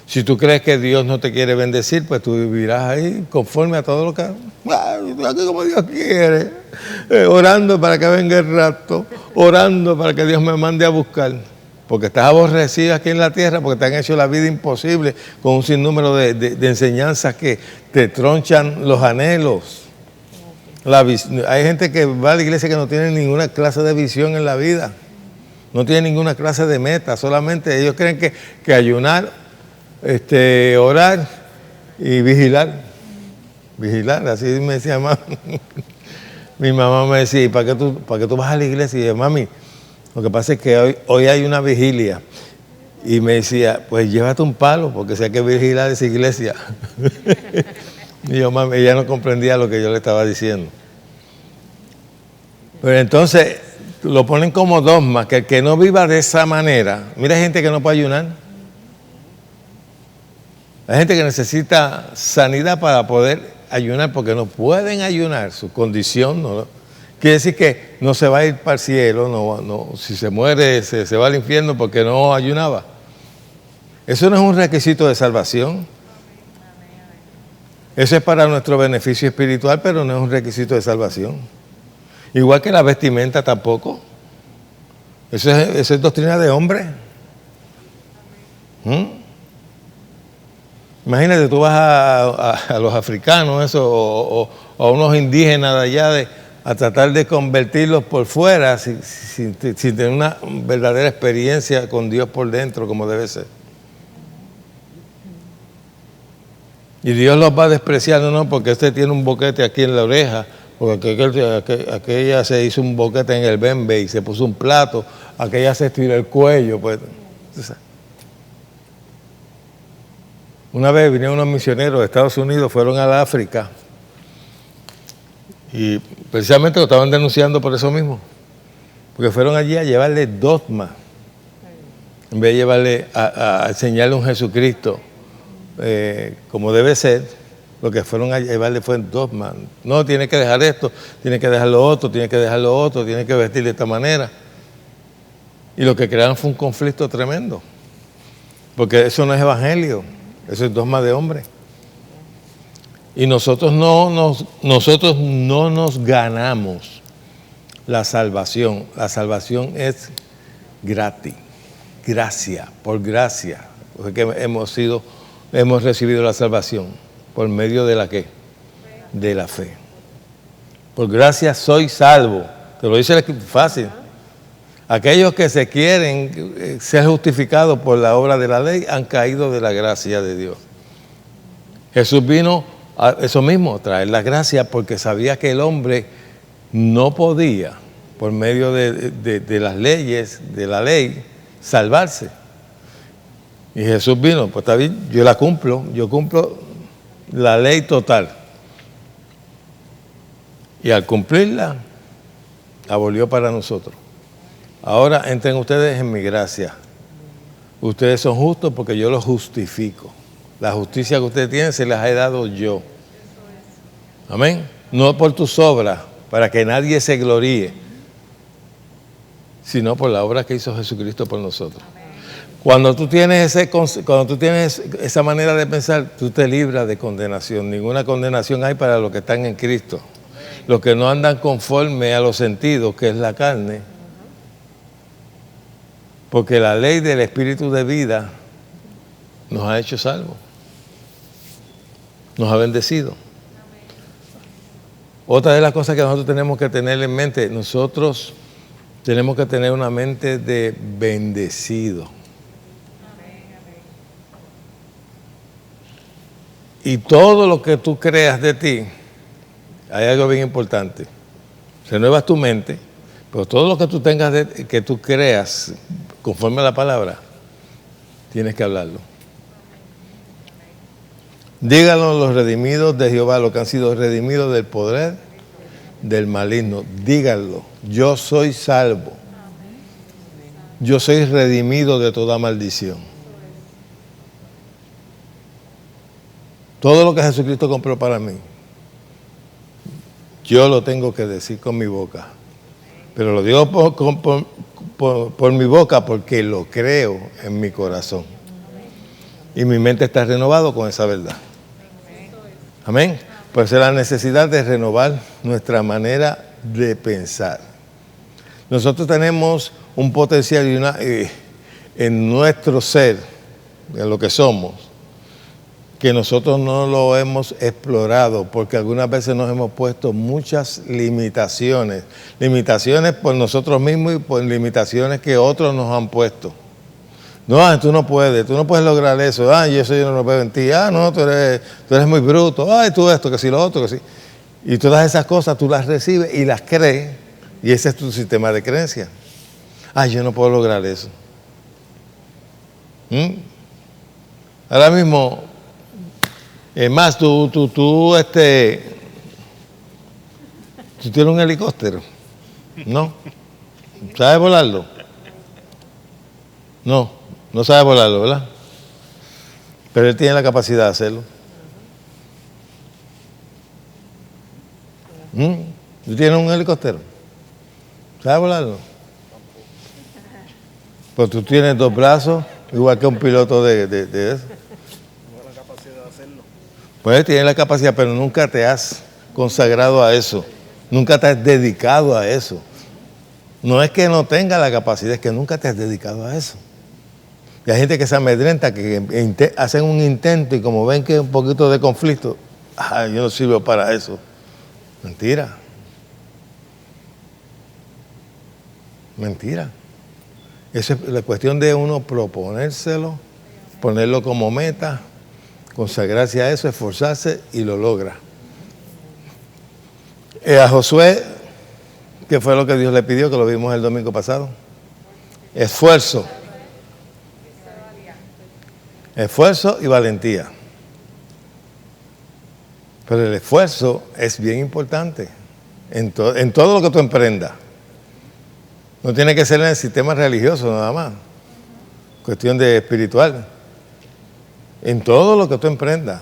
S2: Si tú crees que Dios no te quiere bendecir, pues tú vivirás ahí conforme a todo lo que... Aquí como Dios quiere. Orando para que venga el rapto. Orando para que Dios me mande a buscar. Porque estás aborrecido aquí en la tierra, porque te han hecho la vida imposible con un sinnúmero de enseñanzas que te tronchan los anhelos. Hay gente que va a la iglesia que no tiene ninguna clase de visión en la vida. No tiene ninguna clase de meta. Solamente ellos creen que ayunar, orar y vigilar. Vigilar, así me decía mamá. Mi mamá me decía, ¿y para qué tú vas a la iglesia? Y yo, mami, lo que pasa es que hoy hay una vigilia. Y me decía, pues llévate un palo, porque si hay que vigilar esa iglesia. Y yo, mami, ella no comprendía lo que yo le estaba diciendo. Pero entonces lo ponen como dogma, que el que no viva de esa manera, mira, hay gente que no puede ayunar. Hay gente que necesita sanidad para poder ayunar, porque no pueden ayunar, su condición no. Quiere decir que no se va a ir para el cielo, no, si se muere se va al infierno porque no ayunaba. Eso no es un requisito de salvación. Eso es para nuestro beneficio espiritual, pero no es un requisito de salvación. Igual que la vestimenta tampoco. Eso es doctrina de hombre. Imagínate, tú vas a los africanos o a unos indígenas de allá a tratar de convertirlos por fuera sin tener una verdadera experiencia con Dios por dentro, como debe ser. Y Dios los va despreciando, no, porque este tiene un boquete aquí en la oreja, porque aquella se hizo un boquete en el bembe y se puso un plato, aquella se estiró el cuello. Pues. Una vez vinieron unos misioneros de Estados Unidos, fueron al África, y precisamente lo estaban denunciando por eso mismo, porque fueron allí a llevarle dogma, en vez de llevarle a enseñarle un Jesucristo como debe ser. Lo que fueron a llevarle fue dogma. No, tiene que dejar esto, tiene que dejar lo otro, tiene que dejar lo otro, tiene que vestir de esta manera. Y lo que crearon fue un conflicto tremendo, porque eso no es evangelio, eso es dogma de hombre. Y nosotros no nos ganamos la salvación. La salvación es gratis, gracia, por gracia, porque hemos recibido la salvación. ¿Por medio de la qué? De la fe. Por gracia soy salvo. Te lo dice fácil. Aquellos que se quieren ser justificados por la obra de la ley han caído de la gracia de Dios. Jesús vino a eso mismo, a traer la gracia, porque sabía que el hombre no podía, por medio de las leyes, de la ley, salvarse. Y Jesús vino, pues está bien, yo cumplo la ley total. Y al cumplirla, abolió para nosotros. Ahora entren ustedes en mi gracia. Ustedes son justos porque yo los justifico. La justicia que ustedes tienen se las he dado yo. Amén. No por tus obras, para que nadie se gloríe. sino por la obra que hizo Jesucristo por nosotros. Cuando tú tienes esa manera de pensar, tú te libras de condenación. Ninguna condenación hay para los que están en Cristo. Los que no andan conforme a los sentidos, que es la carne. Porque la ley del Espíritu de vida nos ha hecho salvos. Nos ha bendecido. Otra de las cosas que nosotros tenemos que tener en mente, nosotros tenemos que tener una mente de bendecido. Y todo lo que tú creas de ti, hay algo bien importante. Renuevas tu mente, pero todo lo que tú tengas, que tú creas, conforme a la palabra, tienes que hablarlo. Díganlo los redimidos de Jehová, los que han sido redimidos del poder del maligno. Díganlo, yo soy salvo. Yo soy redimido de toda maldición. Todo lo que Jesucristo compró para mí, yo lo tengo que decir con mi boca. Pero lo digo por mi boca porque lo creo en mi corazón. Y mi mente está renovada con esa verdad. Amén. Por eso la necesidad de renovar nuestra manera de pensar. Nosotros tenemos un potencial en nuestro ser, en lo que somos, que nosotros no lo hemos explorado porque algunas veces nos hemos puesto muchas limitaciones. Limitaciones por nosotros mismos y por limitaciones que otros nos han puesto. No, tú no puedes lograr eso. Ay, eso yo no lo veo en ti. Ah, no, tú eres muy bruto. Ay, tú esto, que sí, lo otro, que sí. Y todas esas cosas tú las recibes y las crees. Y ese es tu sistema de creencia. Ay, yo no puedo lograr eso. Ahora mismo, es más, tú tienes un helicóptero, ¿no? ¿Sabes volarlo? No sabes volarlo, ¿verdad? Pero él tiene la capacidad de hacerlo. ¿Tú tienes un helicóptero? ¿Sabes volarlo? Pues tú tienes 2 brazos, igual que un piloto de eso. Pues tienes la capacidad, pero nunca te has consagrado a eso. Nunca te has dedicado a eso. No es que no tenga la capacidad, es que nunca te has dedicado a eso. Y hay gente que se amedrenta, que hacen un intento y como ven que hay un poquito de conflicto, yo no sirvo para eso. Mentira. Mentira. Esa es la cuestión de uno proponérselo, ponerlo como meta, consagrarse a eso, esforzarse y lo logra. A Josué, ¿qué fue lo que Dios le pidió? Que lo vimos el domingo pasado. Esfuerzo y valentía. Pero el esfuerzo es bien importante en todo lo que tú emprendas. No tiene que ser en el sistema religioso nada más. Cuestión de espiritual. En todo lo que tú emprendas.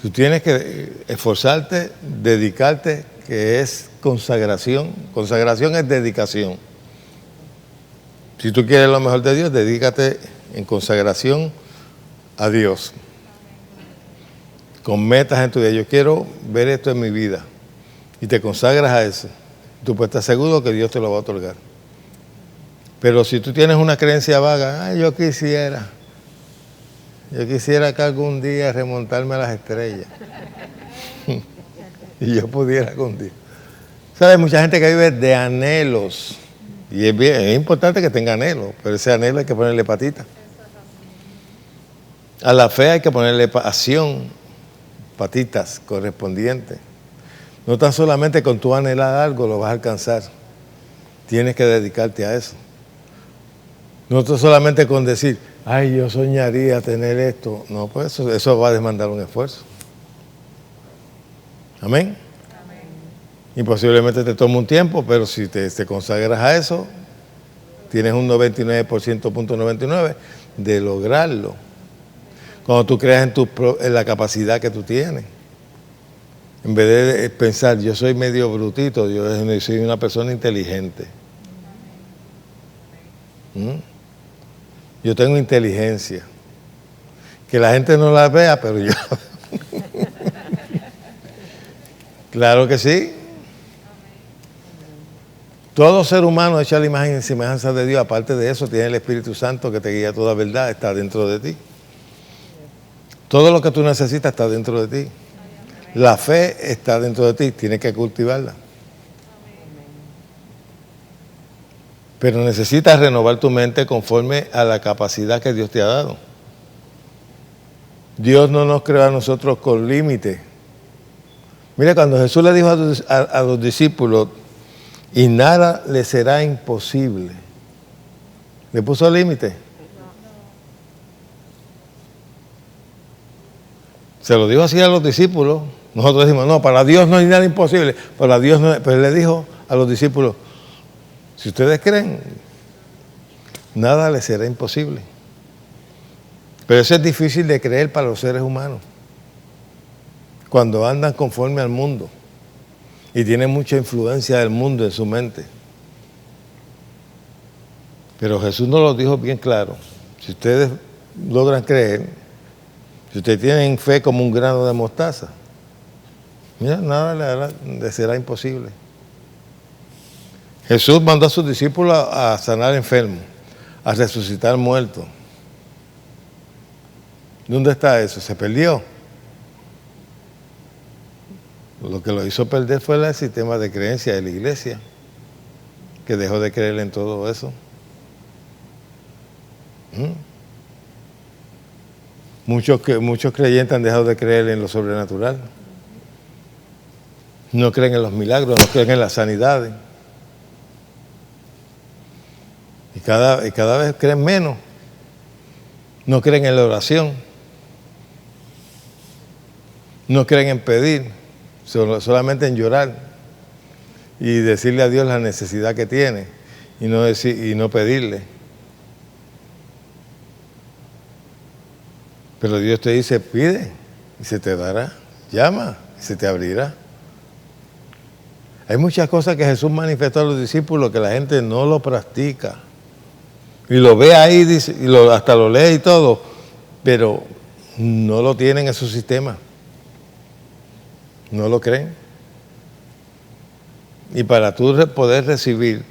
S2: Tú tienes que esforzarte, dedicarte, que es consagración. Consagración es dedicación. Si tú quieres lo mejor de Dios, dedícate en consagración a Dios. Con metas en tu vida. Yo quiero ver esto en mi vida. Y te consagras a eso. Tú puedes estar seguro que Dios te lo va a otorgar. Pero si tú tienes una creencia vaga, yo quisiera que algún día remontarme a las estrellas. Y yo pudiera algún día. ¿Sabes? Mucha gente que vive de anhelos. Y es importante que tenga anhelos, pero ese anhelo hay que ponerle patita. A la fe hay que ponerle acción, patitas correspondientes. No tan solamente con tu anhelar algo lo vas a alcanzar. Tienes que dedicarte a eso. No tan solamente con decir, ay, yo soñaría tener esto. No, pues eso va a demandar un esfuerzo. Amén. Y posiblemente te tome un tiempo, pero si te consagras a eso, tienes un 99.99% de lograrlo. Cuando tú creas en la capacidad que tú tienes. En vez de pensar, yo soy medio brutito, yo soy una persona inteligente. Yo tengo inteligencia. Que la gente no la vea, pero yo. Claro que sí. Todo ser humano hecho a la imagen y semejanza de Dios, aparte de eso, tiene el Espíritu Santo que te guía a toda verdad, está dentro de ti. Todo lo que tú necesitas está dentro de ti. La fe está dentro de ti, tienes que cultivarla. Pero necesitas renovar tu mente conforme a la capacidad que Dios te ha dado. Dios no nos creó a nosotros con límite. Mira, cuando Jesús le dijo a los discípulos, y nada le será imposible, ¿le puso límite? Se lo dijo así a los discípulos. Nosotros decimos, no, para Dios no hay nada imposible. Para Dios no. Pero él le dijo a los discípulos, si ustedes creen, nada les será imposible. Pero eso es difícil de creer para los seres humanos. Cuando andan conforme al mundo y tienen mucha influencia del mundo en su mente. Pero Jesús nos lo dijo bien claro. Si ustedes logran creer, si ustedes tienen fe como un grano de mostaza, mira, nada les será imposible. Jesús mandó a sus discípulos a sanar enfermos, a resucitar muertos. ¿Dónde está eso? ¿Se perdió? Lo que lo hizo perder fue el sistema de creencia de la iglesia, que dejó de creer en todo eso. Muchos creyentes han dejado de creer en lo sobrenatural. No creen en los milagros, no creen en las sanidades. Y cada vez creen menos. No creen en la oración. No creen en pedir, solamente en llorar y decirle a Dios la necesidad que tiene y no pedirle. Pero Dios te dice, pide y se te dará, llama y se te abrirá. Hay muchas cosas que Jesús manifestó a los discípulos que la gente no lo practica. Y lo ve ahí, dice, hasta lo lee y todo, pero no lo tienen en su sistema. No lo creen. Y para tú poder recibir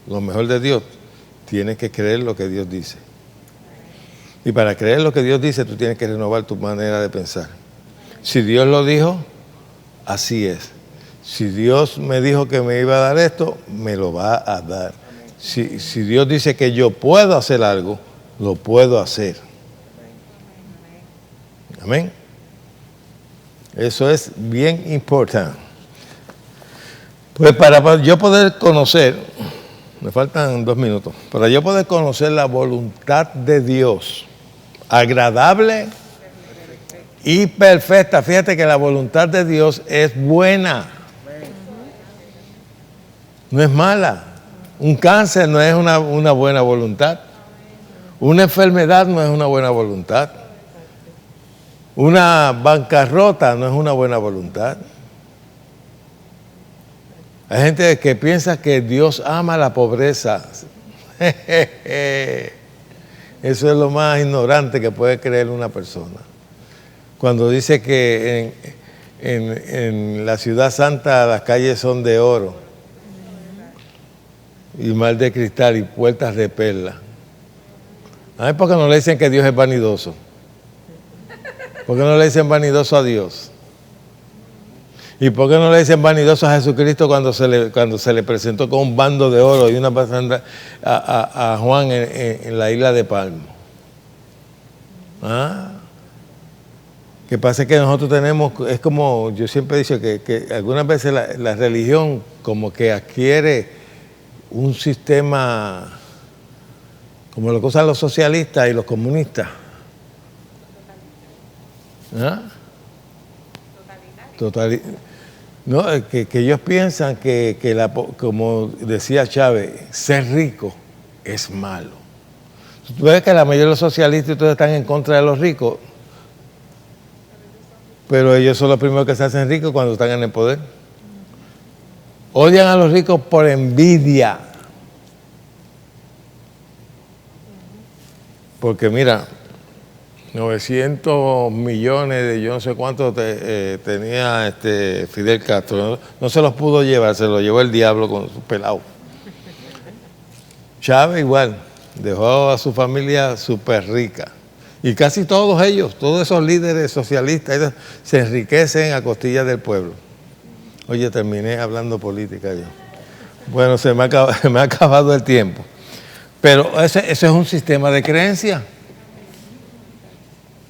S2: lo mejor de Dios, tienes que creer lo que Dios dice. Y para creer lo que Dios dice, tú tienes que renovar tu manera de pensar. Si Dios lo dijo, así es. Si Dios me dijo que me iba a dar esto, me lo va a dar. Si Dios dice que yo puedo hacer algo, lo puedo hacer. Amén. Eso es bien importante. Pues para yo poder conocer, me faltan 2 minutos, para yo poder conocer la voluntad de Dios, agradable y perfecta. Fíjate que la voluntad de Dios es buena, no es mala. Un cáncer no es una buena voluntad. Una enfermedad no es una buena voluntad. Una bancarrota no es una buena voluntad. Hay gente que piensa que Dios ama la pobreza. Eso es lo más ignorante que puede creer una persona. Cuando dice que en la ciudad santa las calles son de oro y mar de cristal y puertas de perla. Ay, ¿por qué no le dicen que Dios es vanidoso? ¿Por qué no le dicen vanidoso a Dios? ¿Y por qué no le dicen vanidoso a Jesucristo cuando se le presentó con un bando de oro y una pasanda a Juan en la isla de Palmo? Que pasa que nosotros tenemos, es como, yo siempre he dicho que algunas veces la religión como que adquiere un sistema como lo que usan los socialistas y los comunistas. No, que ellos piensan que como decía Chávez, ser rico es malo. Tú ves que la mayoría de los socialistas y todos están en contra de los ricos, pero ellos son los primeros que se hacen ricos cuando están en el poder. Odian a los ricos por envidia. Porque mira, 900 millones de yo no sé cuánto tenía Fidel Castro. No se los pudo llevar, se los llevó el diablo con su pelado. Chávez igual, dejó a su familia súper rica. Y casi todos ellos, todos esos líderes socialistas, ellos se enriquecen a costillas del pueblo. Oye, terminé hablando política yo. Bueno, se me ha acabado el tiempo. Pero ese es un sistema de creencia.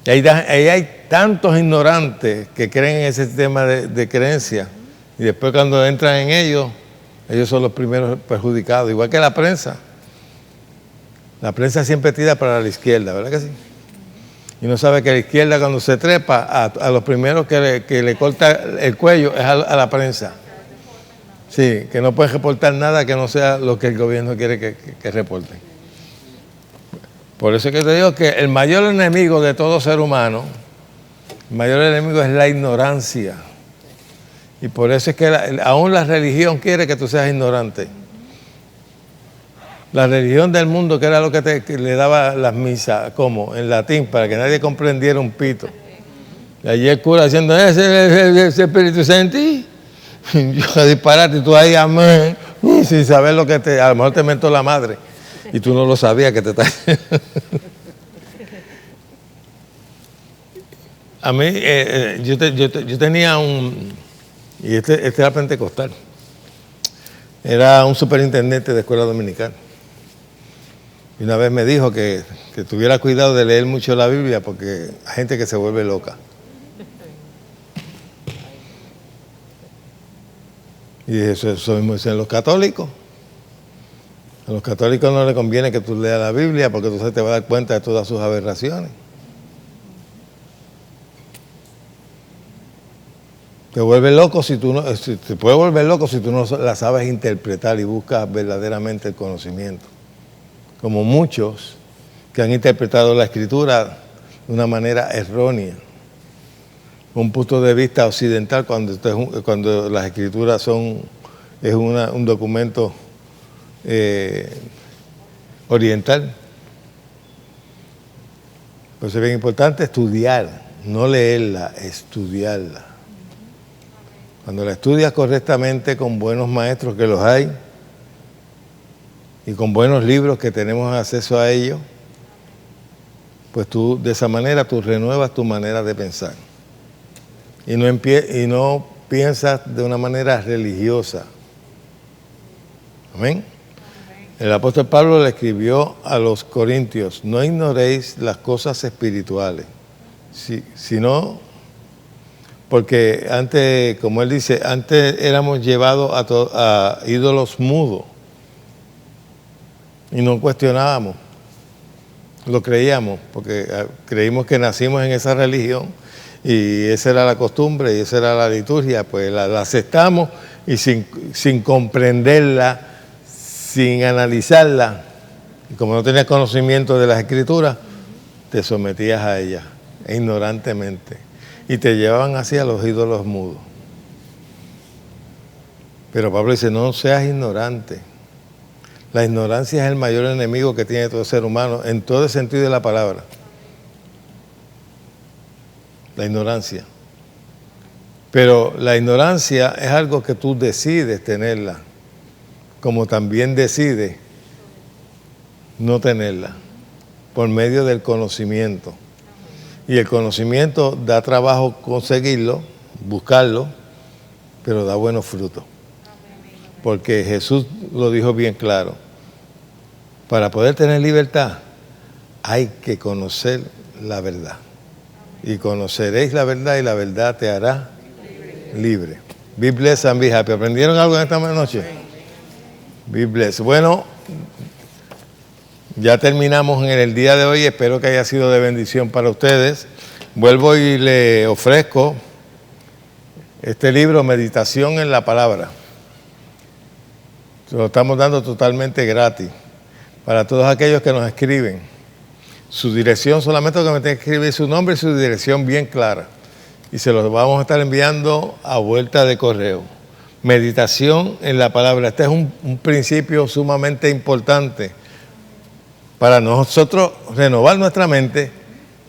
S2: Y ahí hay tantos ignorantes que creen en ese sistema de creencia. Y después cuando entran en ellos son los primeros perjudicados. Igual que la prensa. La prensa siempre tira para la izquierda, ¿verdad que sí? Y no sabe que la izquierda cuando se trepa, a los primeros que le corta el cuello es a la prensa. Sí, que no pueden reportar nada que no sea lo que el gobierno quiere que reporten. Por eso es que te digo que el mayor enemigo de todo ser humano, el mayor enemigo es la ignorancia. Y por eso es que aún la religión quiere que tú seas ignorante. La religión del mundo, que era lo que le daba las misas, como en latín, para que nadie comprendiera un pito. Y allí el cura diciendo, ese Espíritu Santo, yo disparate, y tú ahí, amén, sin saber lo que a lo mejor te mentó la madre, y tú no lo sabías que te está A mí, yo tenía y este era pentecostal, era un superintendente de escuela dominical. Y una vez me dijo que tuviera cuidado de leer mucho la Biblia porque hay gente que se vuelve loca. Y eso mismo dicen los católicos. A los católicos no les conviene que tú leas la Biblia porque tú te vas a dar cuenta de todas sus aberraciones. Te vuelve loco te puede volver loco si tú no la sabes interpretar y buscas verdaderamente el conocimiento. Como muchos que han interpretado la Escritura de una manera errónea, un punto de vista occidental cuando las Escrituras es un documento oriental. Por eso es bien importante estudiar, no leerla, estudiarla. Cuando la estudias correctamente con buenos maestros que los hay, y con buenos libros que tenemos acceso a ellos, pues tú de esa manera tú renuevas tu manera de pensar. Y no piensas de una manera religiosa. Amén. El apóstol Pablo le escribió a los corintios, no ignoréis las cosas espirituales, sino porque antes, como él dice, antes éramos llevados a ídolos mudos. Y no cuestionábamos, lo creíamos, porque creímos que nacimos en esa religión y esa era la costumbre y esa era la liturgia, pues la aceptamos y sin comprenderla, sin analizarla, y como no tenías conocimiento de las Escrituras, te sometías a ellas ignorantemente y te llevaban hacia los ídolos mudos. Pero Pablo dice, no seas ignorante. La ignorancia es el mayor enemigo que tiene todo ser humano, en todo el sentido de la palabra. La ignorancia. Pero la ignorancia es algo que tú decides tenerla, como también decides no tenerla, por medio del conocimiento. Y el conocimiento da trabajo conseguirlo, buscarlo, pero da buenos frutos. Porque Jesús lo dijo bien claro. Para poder tener libertad, hay que conocer la verdad. Y conoceréis la verdad y la verdad te hará libre. Be blessed and be happy. ¿Aprendieron algo en esta noche? Be blessed. Bueno, ya terminamos en el día de hoy. Espero que haya sido de bendición para ustedes. Vuelvo y le ofrezco este libro, Meditación en la Palabra. Se lo estamos dando totalmente gratis para todos aquellos que nos escriben. Su dirección, solamente lo que me tienen que escribir su nombre y su dirección bien clara. Y se los vamos a estar enviando a vuelta de correo. Meditación en la palabra. Este es un principio sumamente importante para nosotros renovar nuestra mente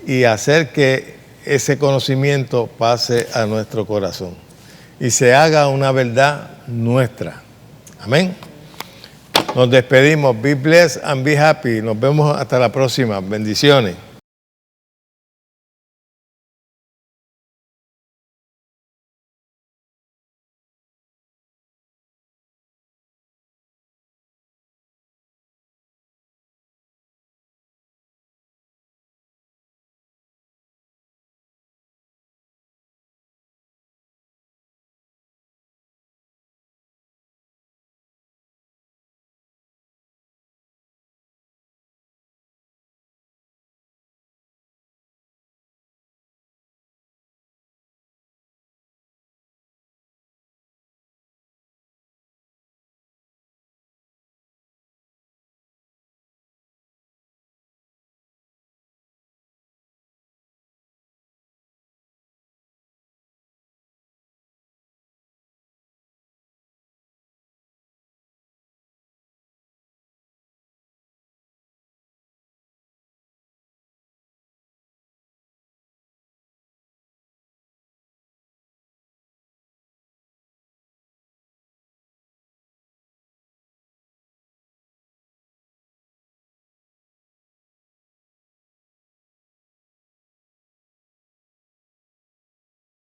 S2: y hacer que ese conocimiento pase a nuestro corazón y se haga una verdad nuestra. Amén. Nos despedimos. Be blessed and be happy. Nos vemos hasta la próxima. Bendiciones.